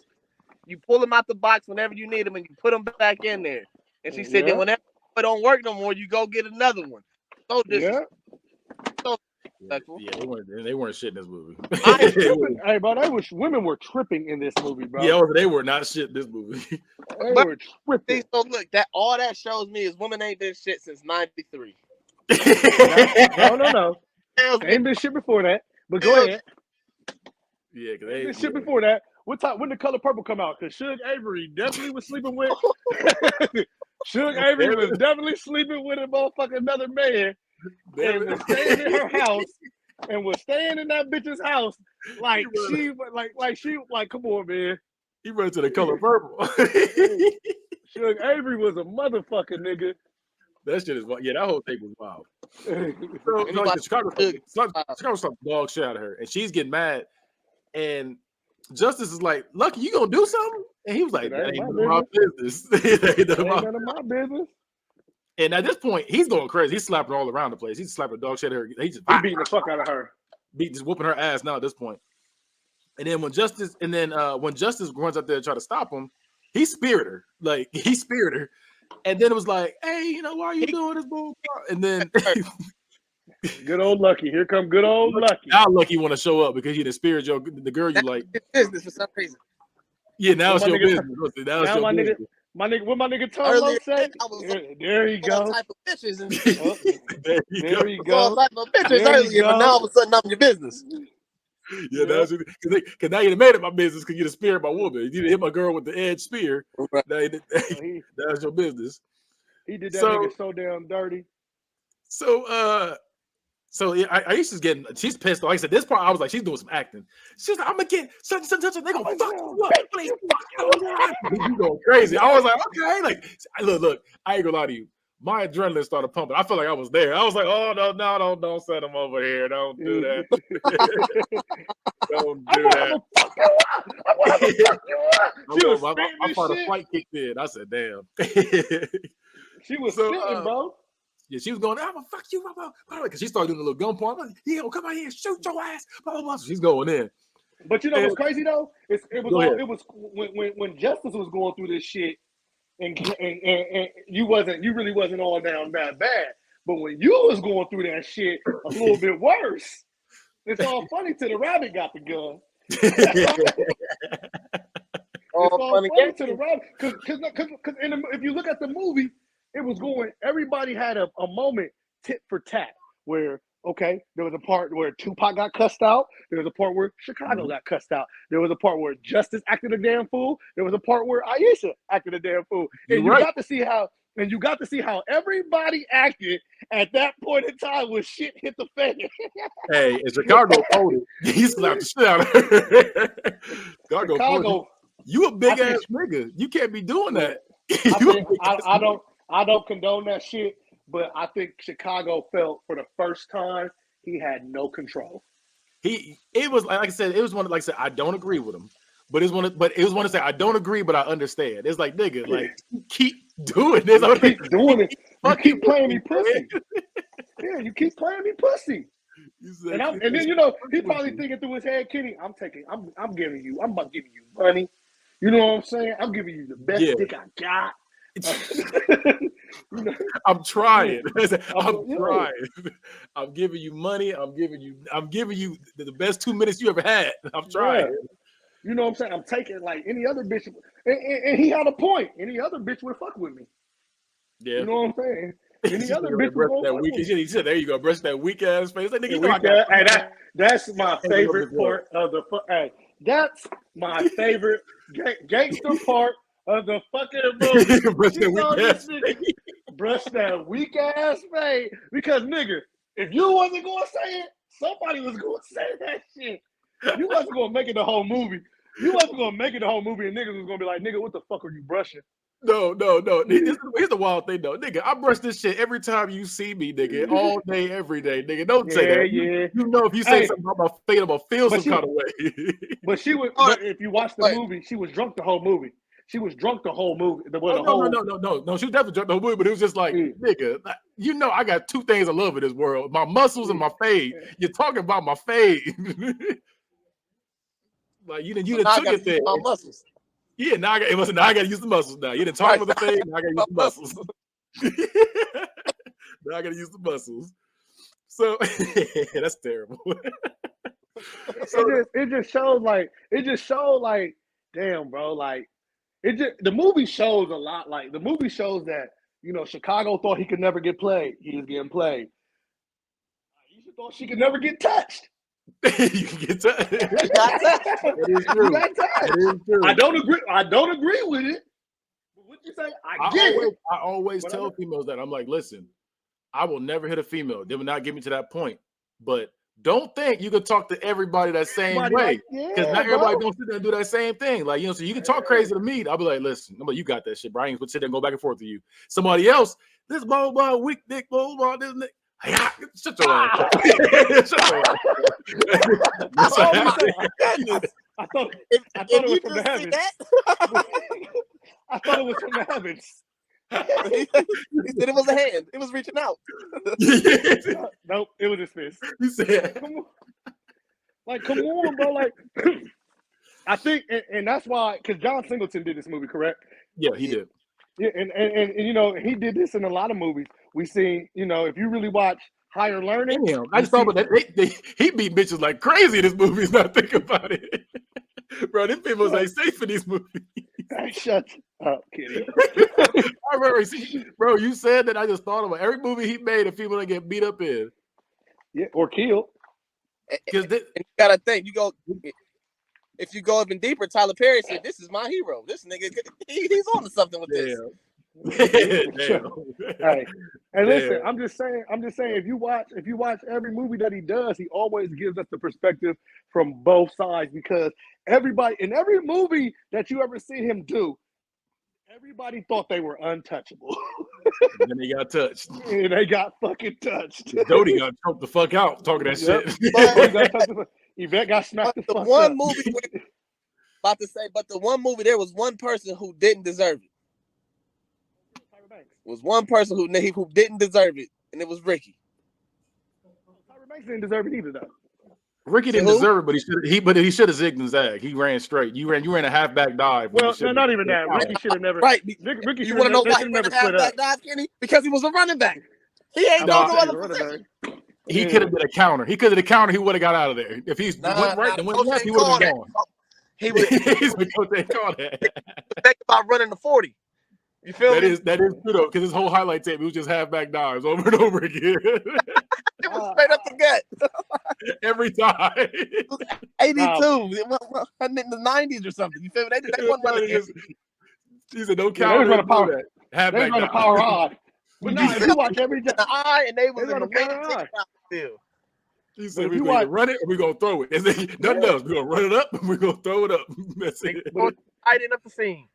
You pull them out the box whenever you need them, and you put them back in there. And she said, then whenever it don't work no more, you go get another one. So disrespectful. They weren't shit in this movie. Hey, bro, women were tripping in this movie, bro. Yeah, they were not shit in this movie. They were tripping. So look, all that shows me is women ain't been shit since '93. No. They ain't been shit before that. But go ahead. Yeah, because they been shit before that. When The Color Purple come out? Because Suge Avery definitely was sleeping with. Suge Avery was definitely sleeping with a motherfucking another man, and was staying in her house, and was staying in that bitch's house like come on, man. He ran to The Color Purple. Suge Avery was a motherfucking nigga. That shit is wild. Yeah, that whole thing was wild. So like Chicago some dog shit out of her, and she's getting mad, and Justice is like, "Lucky, you gonna do something?" And he was like, "That ain't none of my business." None of my business. And at this point, he's going crazy. He's slapping all around the place. He's slapping dog shit at her. He's beating the fuck out of her. Just whooping her ass now at this point. And then when Justice runs up there to try to stop him, he speared her. Like he speared her. And then it was like, "Hey, why are you doing this bull?" And then good old Lucky. Here come good old Lucky. Now Lucky want to show up because you the spirit the girl you like. Business for some reason. Yeah, now it's your business. Now my business. What my nigga Tolo said? There you go. All type of bitches and there you go. All type of bitches earlier, but now all of a sudden I'm your business. Yeah, that's because now you made it my business because you're the spirit my woman. You didn't hit my girl with the edge spear. Right. That's your business. He did that nigga so damn dirty. So yeah, she's pissed. Like I said, this part I was like, she's doing some acting. She's like, I'm gonna get such. They gonna fuck you up. You going crazy. I was like, okay, like look, I ain't gonna lie to you. My adrenaline started pumping. I felt like I was there. I was like, oh no, don't send him over here. Don't do that. Don't do that. I thought a fight kicked in. I said, damn. She was spitting, bro. Yeah, she was going, I'm gonna fuck you, because she started doing a little gun point. Like, yeah, come out here, shoot your ass, blah blah blah. So she's going in. But you know what's crazy though? It was when Justice was going through this shit, and you really wasn't all down that bad. But when you was going through that shit a little bit worse, it's all funny till the rabbit got the gun. It's all funny to the rabbit because if you look at the movie, it was going. Everybody had a moment tit for tat where. Okay, there was a part where Tupac got cussed out. There was a part where Chicago got cussed out. There was a part where Justice acted a damn fool. There was a part where Aisha acted a damn fool. And you got to see how everybody acted at that point in time when shit hit the fan. Hey, in Chicago folded. He slapped the shit out of her. Chicago, you a big ass nigga. You can't be doing that. I don't condone that shit. But I think Chicago felt for the first time he had no control. It was like I said, it was one like I said, I don't agree with him. But it was one to say I don't agree, but I understand. It's like nigga, like keep doing this. Keep doing it. You keep playing me pussy. Yeah, you keep playing me pussy. And then he probably thinking through his head, Kenny, I'm about giving you money. You know what I'm saying? I'm giving you the best dick I got. I'm trying. I'm trying. I'm giving you money. I'm giving you the best 2 minutes you ever had. I'm trying. Yeah. You know what I'm saying? I'm taking like any other bitch, and he had a point. Any other bitch would fuck with me. Yeah. You know what I'm saying? Any other bitch would fuck with me. He said, "There you go, brush that weak ass face." Like, nigga, hey, that's my favorite part of the. Hey, that's my favorite gangster part. Of the fucking brush that weak ass face. Because nigga, if you wasn't gonna say it, somebody was gonna say that shit. You wasn't gonna make it the whole movie. You wasn't gonna make it the whole movie, and niggas was gonna be like, nigga, what the fuck are you brushing? No. Here's the wild thing though, nigga. I brush this shit every time you see me, nigga, all day, every day, nigga. Don't say that. Yeah. You know if you say something about my fate, I'm gonna feel some kind of way. But if you watch the movie, she was drunk the whole movie. she was drunk the whole movie. No. She was definitely drunk the whole movie, but it was just like, nigga, you know, I got two things I love in this world: my muscles and my fade. You're talking about my fade. Like you didn't took it there. My muscles. Yeah, now I got to use the muscles now. You didn't talk about the fade. Now I got to use the muscles. Now I got to use the muscles. So that's terrible. So it just shows like damn, bro, like the movie shows a lot. Like the movie shows that, you know, Chicago thought he could never get played. He was getting played. Aisha thought she could never get touched. You can get touched. It is true. It is true. I don't agree with it. But what you say? I always tell females that. I'm like, listen, I will never hit a female. They will not get me to that point. But don't think you can talk to everybody that same way. Because not everybody don't sit there and do that same thing. Like, you know, so you can talk crazy to me. I'll be like, listen, I'm like, you got that shit, bro. I ain't gonna sit there and go back and forth with you. Somebody else, this blah, weak dick, blah, this nigga. Shut your ass. Shut your ass. I thought it was from the heavens. I thought it was from the heavens. He said it was a hand. It was reaching out. Nope, it was his fist. He said, come on, bro. Like, I think, and that's why, because John Singleton did this movie, correct? Yeah, he did. Yeah, and you know, he did this in a lot of movies. We seen, you know, if you really watch Higher Learning. Damn, I just thought about that. He beat bitches like crazy in this movie. Not think about it. Bro, these people ain't safe in these movies. Shut up, Kitty. I remember, bro, you said that. I just thought about every movie he made, a female that get beat up in. Yeah, or killed. Because you gotta think, if you go even deeper, Tyler Perry said, "This is my hero. This nigga, he's on to something with this." Damn. Hey, and listen, I'm just saying, if you watch every movie that he does, he always gives us the perspective from both sides, because everybody in every movie that you ever see him do, everybody thought they were untouchable. And then they got touched. And they got fucking touched. Dodie got choked the fuck out talking that shit. Yvette got smacked the fuck up. But the one movie, there was one person who didn't deserve it. Was one person who didn't deserve it, and it was Ricky. Tyra Banks didn't deserve it either, though. Ricky didn't deserve it, but he should have zigged and zagged. He ran straight. You ran a halfback dive. Well, no, not even that. Ricky should have never. Right. Ricky, you want to know why he ran a halfback dive, Kenny? Because he was a running back. He ain't no other position. He could have did a counter. He could have did a counter. He would have got out of there. If he's went right and went left, he would have been gone. He was. He's the coach that called that. Think about running the 40. You feel me? That is true though, because his whole highlight tape, it was just halfback dives over and over again. It was straight up the gut. Every time. 82. In the 90s or something. You feel me? They wasn't running. He said, "Don't count." They run Halfback a power odd. But no, if you watch every the eye, and they was in the field. He said, "We're going to run it or we're going to throw it." They say, nothing else. We're going to run it up and we're going to throw it up. That's it. Tighten up the scene.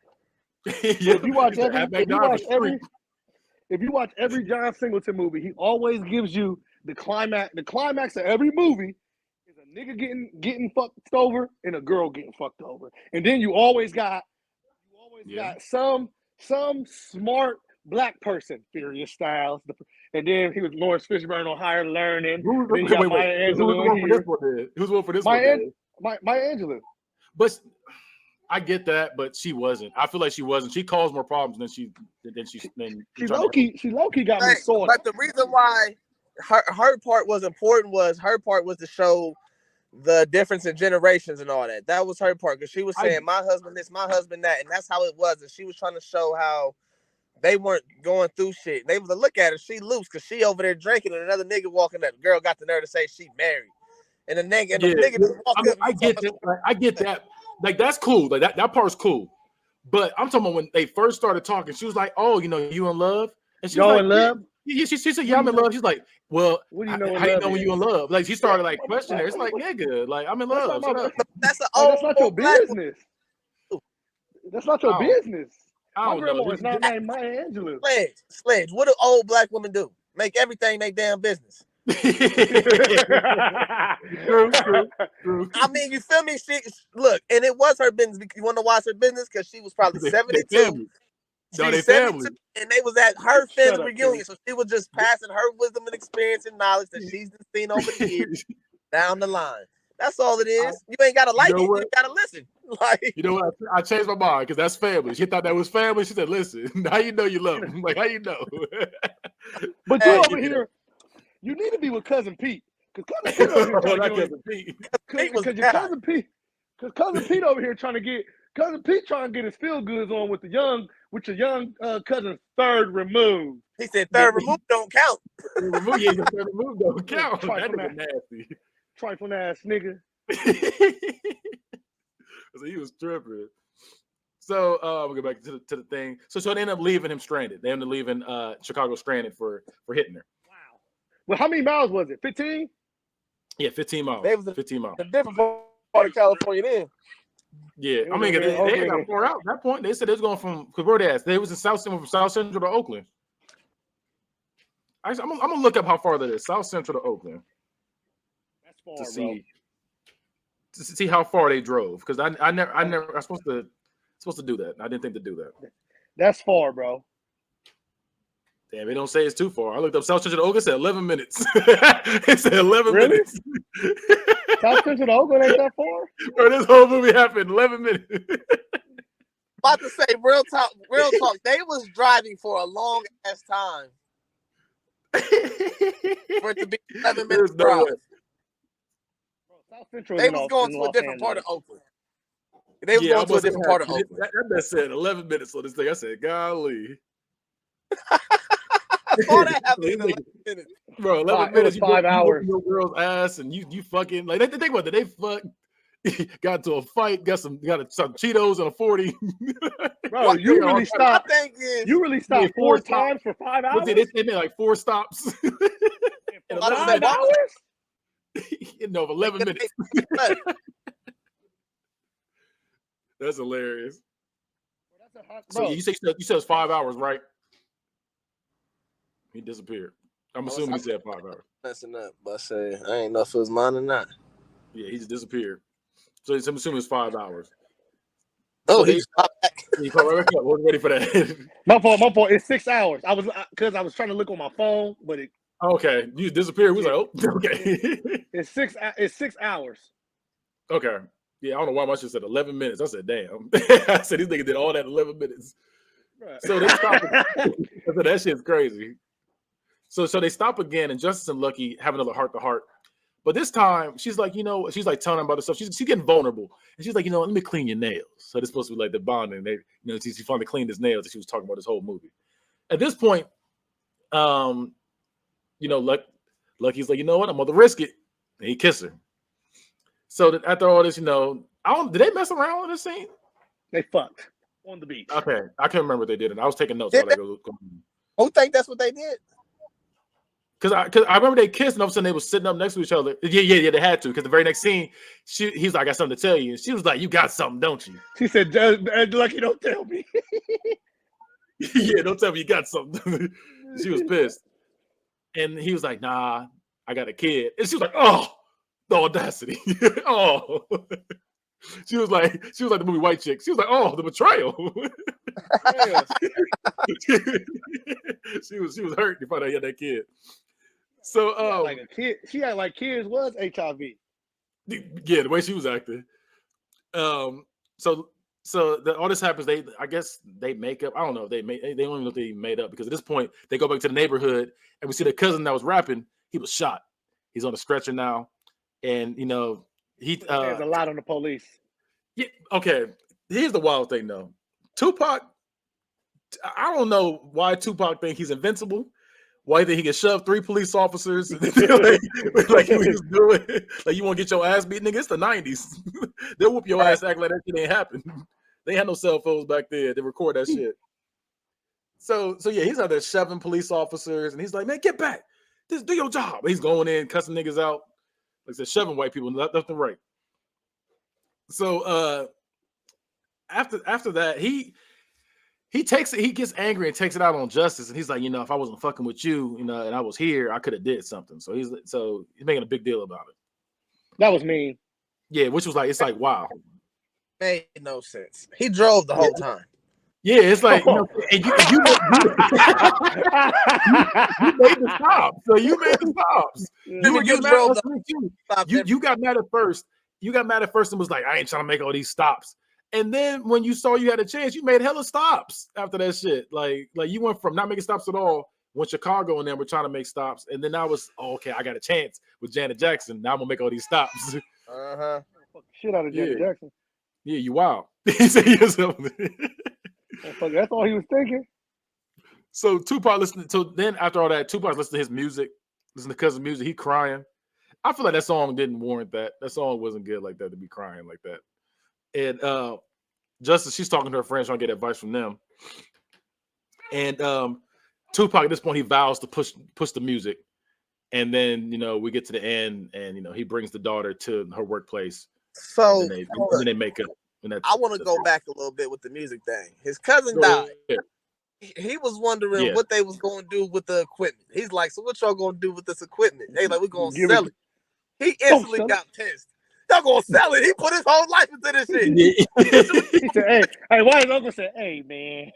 If you watch every John Singleton movie, he always gives you the climax. The climax of every movie is a nigga getting fucked over and a girl getting fucked over, and then you always got some smart black person, Furious Styles, and then he was Lawrence Fishburne on Higher Learning. Who's the one for this one? Maya Angelou. But I get that, but she wasn't. I feel like she wasn't. She caused more problems than she low key got me sore. But the reason why her part was important was to show the difference in generations and all that. That was her part, because she was saying my husband this, my husband that, and that's how it was. And she was trying to show how they weren't going through shit. They was to look at her, she loose because she over there drinking, and another nigga walking. That girl got the nerve to say she married, and the nigga just walked up. I get that. Like, that's cool. Like that part's cool. But I'm talking about when they first started talking, she was like, "Oh, you know, you in love?" And she was like, in love? Yeah, she said, "Yeah, I'm in love." She's like, "Well, what do you know how you know when you in love?" Like, she started like questioning her. It's like, nigga, like, I'm in love. That's not your business. That's not your business. My grandma is not named Maya Angelou. Sledge. What do old black women do? Make everything their damn business. True. I mean, you feel me? She look, and it was her business. You want to watch her business because she was probably 72. They She's 72, family. and they was at her family up, reunion, Kenny. so she was just passing her wisdom and experience and knowledge that she's seen over the years down the line. That's all it is. You ain't gotta like it. You gotta listen. Like, you know what? I changed my mind because that's family. She thought that was family. She said, "Listen, how you know you love him? Like, how you know?" But you over here, you need to be with Cousin Pete. Because Cousin Pete over here trying to get Cousin Pete. Because your Cousin Pete, Cousin Pete over here trying to get his feel goods on with your young cousin's third remove. He said third remove don't count. Third remove don't count. That nigga nasty. Trifling ass nigga. So he was tripping. So we'll go back to the thing. So they ended up leaving him stranded. They ended up leaving Chicago stranded for hitting her. Wow. Well, how many miles was it? 15? Yeah, 15 miles. They was 15 miles. A different part of California then. Yeah, I mean, they got far out at that point. They said they was going from, because where they at? They was in from South Central to Oakland. Actually, I'm gonna look up how far that is. South Central to Oakland. That's far, to see, bro. To see how far they drove, because I was supposed to do that. I didn't think to do that. That's far, bro. Damn, they don't say it's too far. I looked up South Central to Oakland. It said 11 minutes. It said 11 minutes. South Central to Oakland ain't that far? Bro, this whole movie happened in 11 minutes. About to say real talk. They was driving for a long ass time for it to be 11 minutes drive. South Central. They was going to a different part of Oakland. They was going to a different part of Oakland. That said 11 minutes on this thing. I said, golly. All that happened in 11 minutes. Bro, 11 minutes. 5 hours. Your girl's ass, and you fucking like. They think about that. They fuck. Got into a fight. Got some Cheetos and a 40. Bro, you really stopped. You really stopped 4 times for 5 hours. They made like 4 stops. In 5 hours? No, 11 minutes. That's hilarious. So you said it's 5 hours, right? He disappeared. I'm assuming he said 5 hours. Messing up, but I say I ain't know if it was mine or not. Yeah, he just disappeared. So I'm assuming it's 5 hours. Oh, so he's back. He wasn't ready for that. My fault. It's 6 hours. I was trying to look on my phone, but it. Okay, you disappeared. We was like, oh, okay. It's 6 hours. Okay. Yeah, I don't know why my shit said 11 minutes. I said, damn. I said these niggas did all that in 11 minutes. Right. So they stopped. So that shit's crazy. So they stop again, and Justice and Lucky have another heart-to-heart. But this time, she's like, she's like telling him about herself. She's getting vulnerable. And she's like, let me clean your nails. So it's supposed to be like the bonding. They, she finally cleaned his nails, and she was talking about this whole movie. At this point, Lucky's like, you know what? I'm gonna risk it. And he kissed her. So after all this, did they mess around in this scene? They fucked on the beach. Okay, I can't remember what they did, and I was taking notes. Who think that's what they did? Because I remember they kissed, and all of a sudden they were sitting up next to each other. Yeah, they had to. Because the very next scene, he's like, I got something to tell you. And she was like, you got something, don't you? She said, Lucky, don't tell me. Yeah, don't tell me you got something. She was pissed. And he was like, nah, I got a kid. And she was like, oh, the audacity. Oh. She was like the movie White Chick. She was like, oh, the betrayal. She was hurt to find out he had that kid. So like a kid, she had like kids was HIV. Yeah, the way she was acting. So all this happens. I guess they make up. I don't know. They don't even know if they made up, because at this point they go back to the neighborhood and we see the cousin that was rapping. He was shot. He's on a stretcher now, and there's a lot on the police. Yeah. Okay. Here's the wild thing, though. Tupac. I don't know why Tupac think he's invincible. Why he think he can shove 3 police officers like he was doing? Like, you want to get your ass beat, nigga? It's the 90s. They'll whoop your ass, act like that shit ain't happened. They had no cell phones back then. They record that shit. So yeah, he's out there shoving police officers, and he's like, man, get back. Just do your job. He's going in, cussing niggas out. Like I said, shoving white people left and right. So after that, he he takes it. He gets angry and takes it out on Justice, and he's like, if I wasn't fucking with you, and I was here, I could have did something. So he's making a big deal about it. That was mean. Yeah, which was like, it's like, wow, made no sense. He drove the whole time. Yeah, it's like, and you made the stops. So you made the stops. You got mad at first. You got mad at first and was like, I ain't trying to make all these stops. And then when you saw you had a chance, you made hella stops after that shit. Like you went from not making stops at all when Chicago and them were trying to make stops. And then I was, okay, I got a chance with Janet Jackson. Now I'm gonna make all these stops. Shit out of Janet Jackson. Yeah, you wild. He said he was that's all he was thinking. So Tupac listening. So then after all that, Tupac listened to his music, listen to Cousin's music. He crying. I feel like that song didn't warrant that. That song wasn't good like that to be crying like that. And Justice, she's talking to her friends trying to get advice from them. And Tupac at this point he vows to push the music. And then we get to the end, and he brings the daughter to her workplace. So and then they make up. I want to go back a little bit with the music thing. His cousin died. Yeah. He was wondering what they was going to do with the equipment. He's like, so what y'all going to do with this equipment? They like, we're going to sell it. He instantly got pissed. Y'all going to sell it. He put his whole life into this shit. He said, hey, why is Uncle say, hey, man.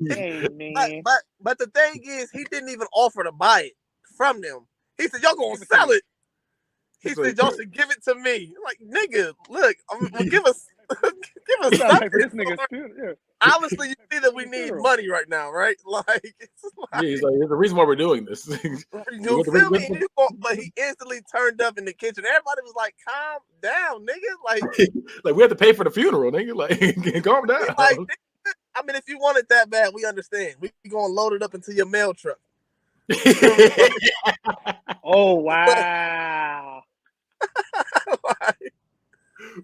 Hey, man. But the thing is, he didn't even offer to buy it from them. He said, y'all going to sell it. He said, y'all should give it to me. I'm like, nigga, look, give us something. This nigga still, Obviously, you see that we need money right now, right? He's like, there's a reason why we're doing this. You feel me? But he instantly turned up in the kitchen. Everybody was like, calm down, nigga. Like we have to pay for the fural, nigga. Like, calm down. Like, I mean, if you want it that bad, we understand. We gonna load it up into your mail truck. Oh, wow.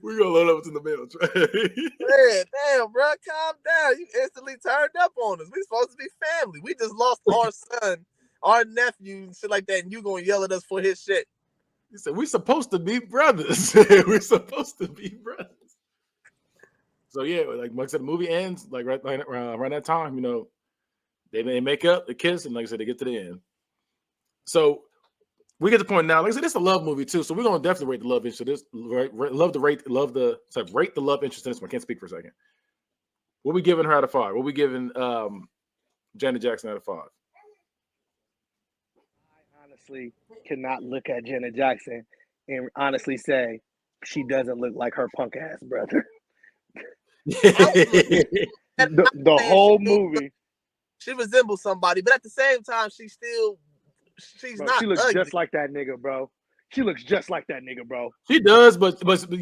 We're gonna load up to the mail truck. Damn, bro, calm down. You instantly turned up on us. We supposed to be family. We just lost our son, our nephew, and shit like that, and you gonna yell at us for his shit. He said, we're supposed to be brothers. We're supposed to be brothers. So yeah, like I said, the movie ends like right around that time, they make up, they kiss, and like I said, they get to the end. So we get to the point now. Like I said, it's a love movie too, so we're gonna definitely rate the love interest. Rate the love interest in this one. I can't speak for a second. What we giving her out of 5? What we giving Janet Jackson out of 5? I honestly cannot look at Janet Jackson and honestly say she doesn't look like her punk ass brother. the whole movie. She resembles somebody, but at the same time, she's not. She looks ugly. just like that nigga, bro. She looks just like that nigga, bro. She does, but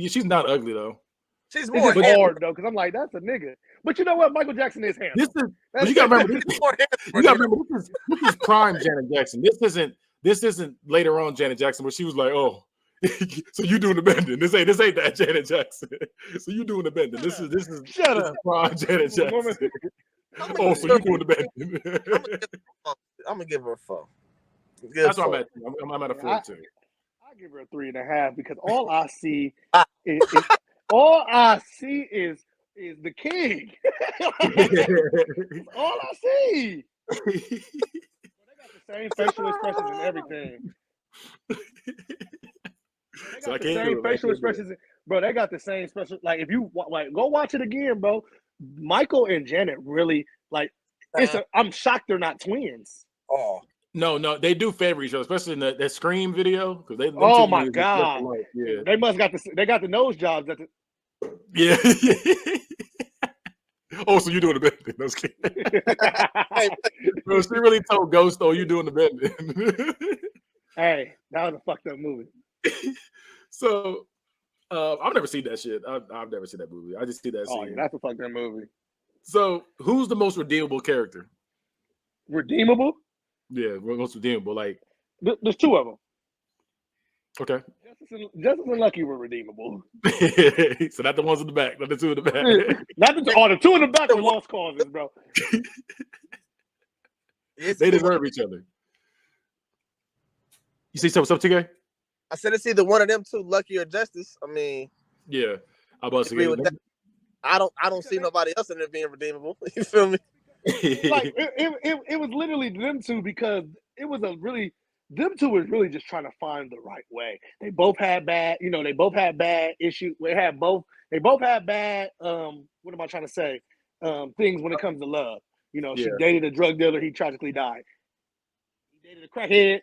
she's not ugly though. She's more hard though, because I'm like, that's a nigga. But you know what? Michael Jackson is handsome. You gotta remember this is prime Janet Jackson. This isn't later on Janet Jackson where she was like, oh, so you doing the bending. This ain't that Janet Jackson. So you doing the bending. This is Shut up. Prime Janet Jackson. Oh, so you doing the bending. I'm gonna give her a 4. That's what I'm at. I'm at a 4 too. I give her a 3.5 because all I see is the king. All I see. They got the same facial expressions and everything. They got the same facial expressions, bro. They got the same special. Like if you go watch it again, bro. Michael and Janet really I'm shocked they're not twins. Oh. No, they do favor each other, especially in that Scream video. Because they. Oh my god! Yeah. They must they got the nose jobs at the. Yeah. Oh, so you doing the bending? No, bro, she really told Ghost, "Oh, you doing the bending?" Hey, that was a fucked up movie. So, I've never seen that shit. I've never seen that movie. I just see that scene. Oh, yeah, that's a fucked up movie. So, who's the most redeemable character? Redeemable? Yeah, most redeemable. Like, there's 2 of them. Okay. Justice and Lucky were redeemable. So not the ones in the back, not the 2 in the back. Not the 2 in the back were lost causes, bro. They deserve each other. You see what's up, TK? I said it's either one of them 2, Lucky or Justice. I mean, yeah, I was about to say I don't see nobody else in there being redeemable. You feel me? Like it was literally them two because it was them two was really just trying to find the right way. They both had bad, they both had bad issues. They both had bad what am I trying to say? Things when it comes to love. She dated a drug dealer, he tragically died. He dated a crackhead.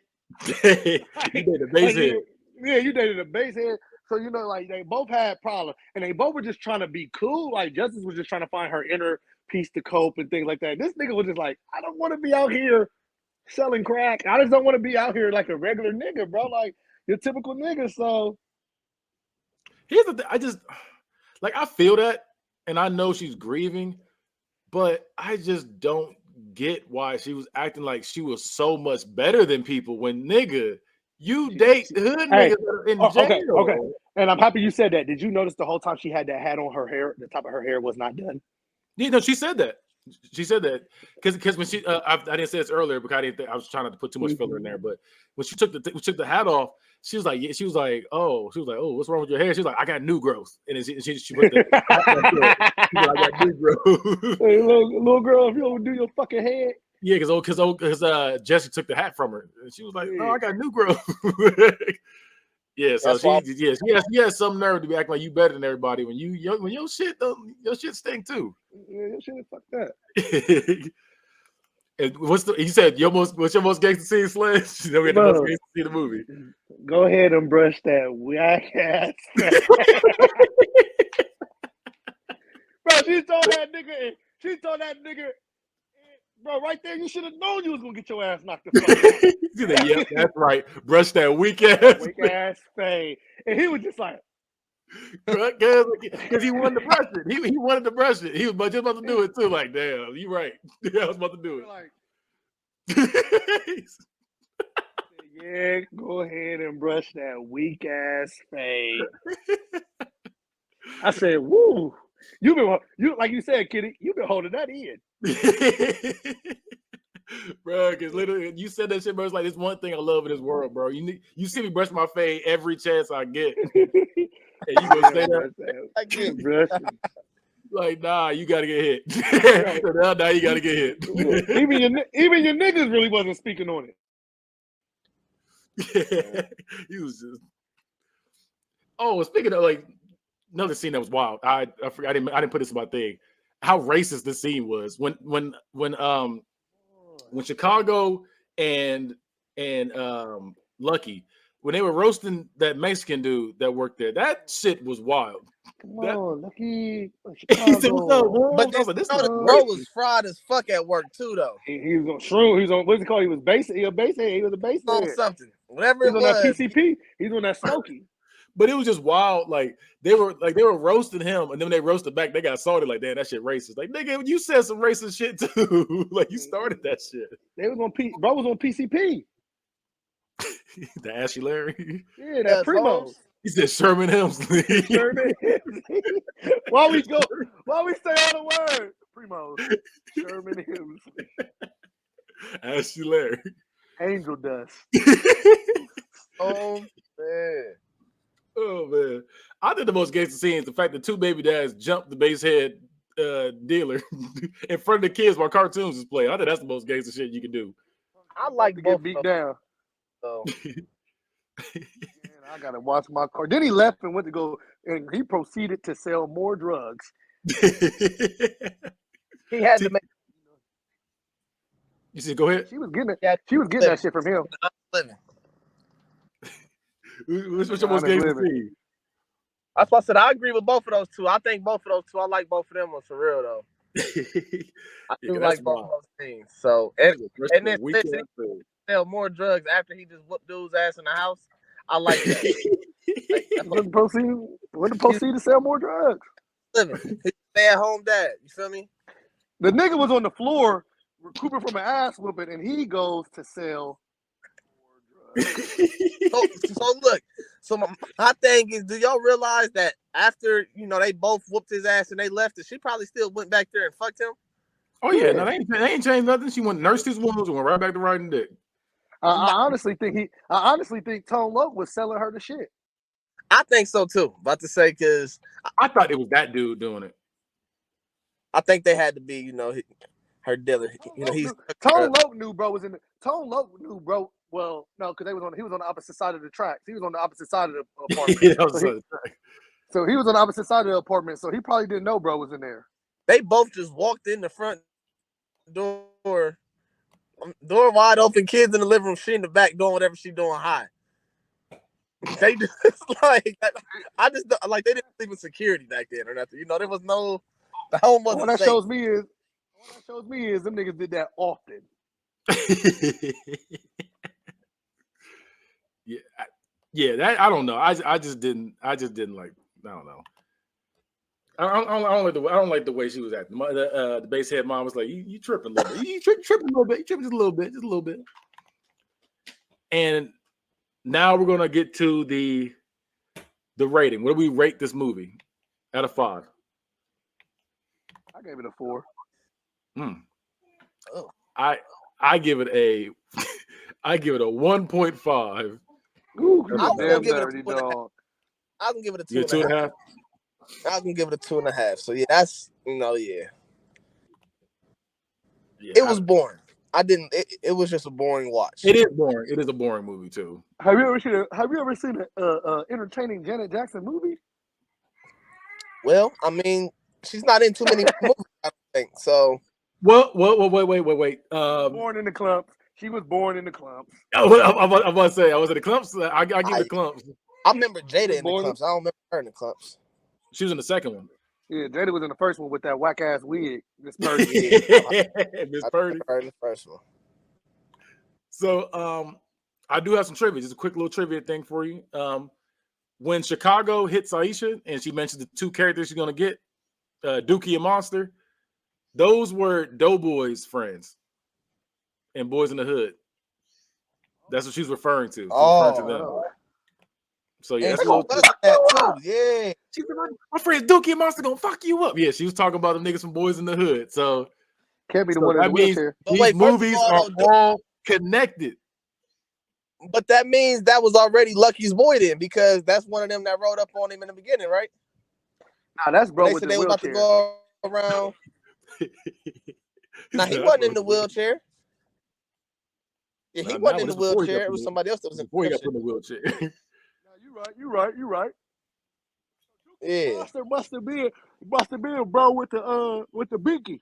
You dated a basehead. You dated a basehead. So like they both had problems, and they both were just trying to be cool. Like Justice was just trying to find her inner peace to cope and things like that. This nigga was just like, I don't want to be out here selling crack. I just don't want to be out here like a regular nigga, bro. Like your typical nigga. So here's the thing. I feel that, and I know she's grieving, but I just don't get why she was acting like she was so much better than people when nigga. You date hood niggas in jail. Okay. And I'm happy you said that. Did you notice the whole time she had that hat on, her hair, the top of her hair was not done? Yeah, no, she said that. She said that because when she, I didn't say this earlier because I didn't think I was trying not to put too much filler in there. But when she took the hat off, she was like, oh, what's wrong with your hair? She was like, I got new growth, and then she put the hat on. She was like, I got new growth. Hey, little girl, if you don't do your fucking head. Yeah, because Jesse took the hat from her, and she was like, "No, I got new growth." Yeah, so she has some nerve to be acting like you better than everybody when your shit stink too. Yeah, your shit is fucked up. And what's your most gangster scene, Slash? We had the most gangster scene in the movie. Go ahead and brush that whack ass. Bro, she told that nigga, bro, right there, you should have known you was gonna get your ass knocked the fuck out. Yep, that's right. Brush that weak ass fade. And he was just like, because he wanted to brush it. He wanted to brush it. He was just about to do it too. Like, damn, you right. I was about to do it. Yeah, go ahead and brush that weak ass fade. I said, woo. You like you said, Kitty, you've been holding that in. Bro, because literally you said that shit, bro. It's like, it's one thing I love in this world, bro. You see me brush my fade every chance I get. And you gonna say that? I get brushing. Like, nah, you gotta get hit. Now you gotta get hit. even your niggas really wasn't speaking on it. He was just. Oh, speaking of like another scene that was wild. I forgot. I didn't put this in my thing. How racist this scene was when Chicago and Lucky, when they were roasting that Mexican dude that worked there, that shit was wild. Come on, Lucky. But this bro was fried as fuck at work too, though. He was on shroom. He was on what's it called? He was a basehead. He was a basehead. On something, whatever it was. On that PCP. He's on that Smokey. But it was just wild. Like they were roasting him, and then when they roasted back, they got salty. Like, damn, that shit racist. Like, nigga, you said some racist shit too. Like, you started that shit. They was on bro was on PCP. The Ashy Larry. Yeah, that Primo. He said Sherman Hemsley. Sherman Hemsley. Why we say all the words? Primo. Sherman Hemsley. Ashy Larry. Angel Dust. Oh man. Oh man. I think the most gangster scene is the fact that two baby dads jumped the basehead dealer in front of the kids while cartoons is playing. I think that's the most gangster shit you can do. I like to both get beat down. So. Man, I gotta watch my car. Then he left and went to go, and he proceeded to sell more drugs. He had to make. You said, go ahead. She was getting it. She was getting that shit from him. What's your most gangster scene? That's why I said I agree with both of those two. I think both of those two. I like both of them ones for real though. I do like both of those things. So and then sell more drugs after he just whooped dude's ass in the house. I like that. Wouldn't proceed to sell more drugs. Living. Stay at home dad. You feel me? The nigga was on the floor recouping from an ass whooping, and he goes to sell more drugs. So look. So my thing is, do y'all realize that after they both whooped his ass and they left, that she probably still went back there and fucked him? Oh yeah, no, they ain't changed nothing. She went nursed his wounds and went right back to riding dick. I honestly think Tone Loc was selling her the shit. I think so too. About to say, because I thought it was that dude doing it. I think they had to be, you know, her dealer. You know, he's Tone Loc knew bro was in the Tone Loc knew bro. Well, no, because he was on the opposite side of the tracks. He was on the opposite side of the apartment. So he was on the opposite side of the apartment. So he probably didn't know bro was in there. They both just walked in the front door wide open, kids in the living room, she in the back doing whatever she doing high. They just like, I just like, they didn't sleep with security back then or nothing. You know, there was no, the home wasn't What that safe. shows me is them niggas did that often. Yeah, that I don't know. I just didn't like. I don't know. I don't like the way she was acting. The base head mom was like, "You tripping a little bit. You tripping a little bit. You tripping just a little bit." And now we're gonna get to the rating. What do we rate this movie out of 5? I gave it a 4. Oh. I give it a 1.5. Ooh, I was gonna give it a 2.5. I can give it a 2.5. I can give it a 2.5. So yeah, that's yeah. It was boring. It was just a boring watch. It is boring. It is a boring movie too. Have you ever seen an entertaining Janet Jackson movie? Well, I mean, she's not in too many movies, I don't think. So wait. Born in the clumps. She was born in the clumps. I'm about to say I was in the clumps. I give the clumps. I remember Jada in the clumps. I don't remember her in the clumps. She was in the second one. Yeah, Jada was in the first one with that whack ass wig. Miss Purdy. Miss Purdy. Her in the first one. So I do have some trivia. Just a quick little trivia thing for you. When Chicago hits Aisha and she mentioned the 2 characters she's gonna get, Dookie and Monster, those were Doughboy's friends and Boys in the Hood. That's what she's referring to. Referring to them. So yeah, that's a little that too. Yeah. She's like, my friend Dookie and Monster gonna fuck you up. Yeah, she was talking about them niggas from Boys in the Hood. So can't be the one in the wheelchair. These movies are all connected. But that means that was already Lucky's boy then, because that's one of them that rode up on him in the beginning, right? Nah, that's bro with the wheelchair. They was about to go around. Nah, he wasn't in the wheelchair. Yeah, he wasn't in the wheelchair. It was somebody else that was in the wheelchair. He got put in the wheelchair. You're right. Yeah. Must have been bro with the binky.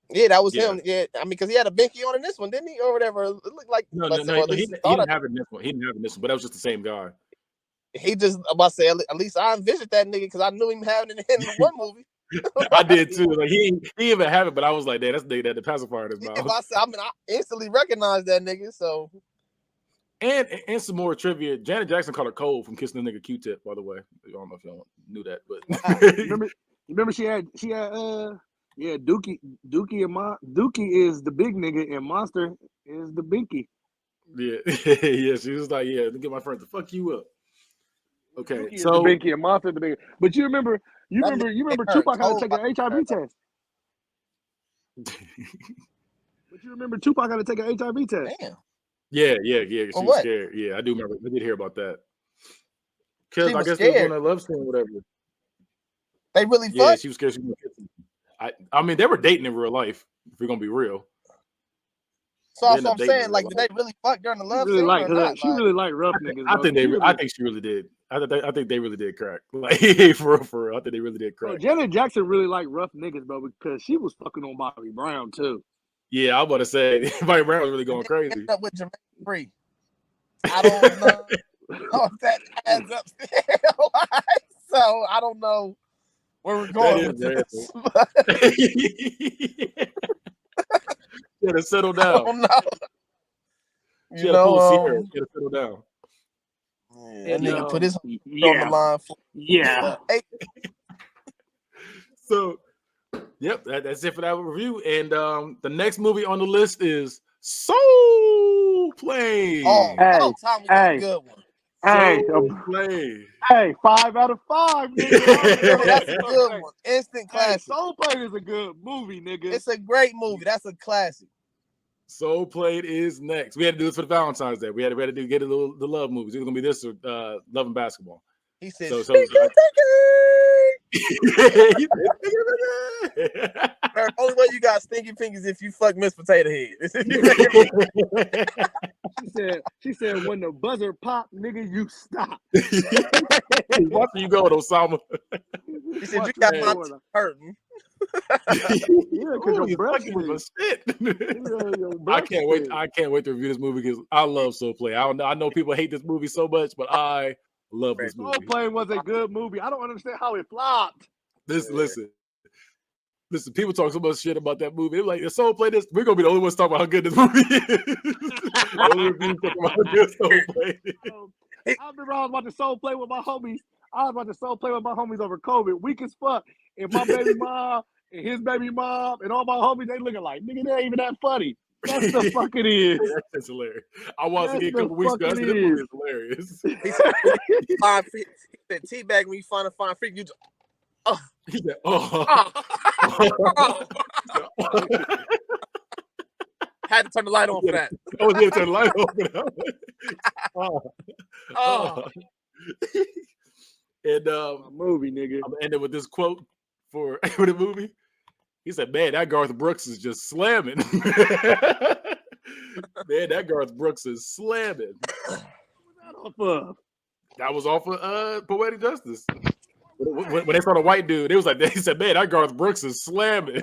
Yeah, that was him. Yeah, I mean, because he had a binky on in this one, didn't he, or whatever? It looked like no, he didn't have it in this one. He didn't have it in this one, but that was just the same guy. He just about to say, at least I envisioned that nigga because I knew him having it in the one movie. I did too. Like he even have it, but I was like, that's the nigga that the pacifier in his mouth. I instantly recognized that nigga. So, and some more trivia. Janet Jackson called her cold from kissing the nigga Q-tip. By the way, I don't know if y'all knew that, but remember she had yeah, Dookie is the big nigga and Monster is the binky. Yeah, she was like, yeah, get my friend to fuck you up. Okay, Dookie so is the binky and Monster the big. But you remember Tupac had to take an HIV test. But you remember Tupac had to take an HIV test. Damn. Yeah. She was scared. Yeah, I do remember. I did hear about that. Because I guess they were on a love scene or whatever. They really fucked? Yeah, she was scared she was gonna kiss him. I mean, they were dating in real life, if we're gonna be real. So that's what I'm saying. Like, did they really fuck during the love scene? She really liked rough niggas. I think she really did. I think they really did crack. Like for real. I think they really did crack. Janet Jackson really liked rough niggas, bro, because she was fucking on Bobby Brown too. Yeah, I was about to say Bobby Brown was really going crazy. Ended up with Jermaine Free. I don't know if that adds up still. So I don't know where we're going with this. You gotta settle down. I don't know. You gotta settle down. Yeah, that nigga put his on the line. So, yep, that's it for that review. And the next movie on the list is Soul Plane. Oh, time we got a good one. Hey, 5 out of 5, nigga. That's a good one. Instant classic. Soul Plane is a good movie, nigga. It's a great movie. That's a classic. Soul Plane is next. We had to do this for the Valentine's Day. We had to get a the love movies. It was gonna be this or Love and Basketball. He said, Only way you got stinky fingers if you fuck Miss Potato Head. She said, when the buzzer pop, nigga, you stop. Watching you go, Osama. She said, you got my teeth hurting. Yeah, because your breath shit. I can't wait. I can't wait to review this movie because I love Soul Plane. I know people hate this movie so much, but I love this movie. Soul Plane was a good movie. I don't understand how it flopped. Listen. People talk so much shit about that movie. They're like, the Soul Plane. We're gonna be the only ones talking about how good this movie is. Only reviews talking about how good Soul Plane is. I remember I was watching Soul Plane with my homies. Over COVID, weak as fuck. And my baby mom and his baby mom and all my homies, they looking like, nigga, that ain't even that funny. That's the fuck it is. That's hilarious. I watched it a couple weeks ago. This movie is hilarious. He said, teabag when you find a fine freak, you just, oh. He said, oh. Had to turn the light on for that. I was going to turn the light on for that. And movie, nigga. I'm ending with this quote for the movie. He said, "Man, that Garth Brooks is just slamming." Man, that Garth Brooks is slamming. That was off of Poetic Justice. When they saw the white dude, they was like, he said, "Man, that Garth Brooks is slamming."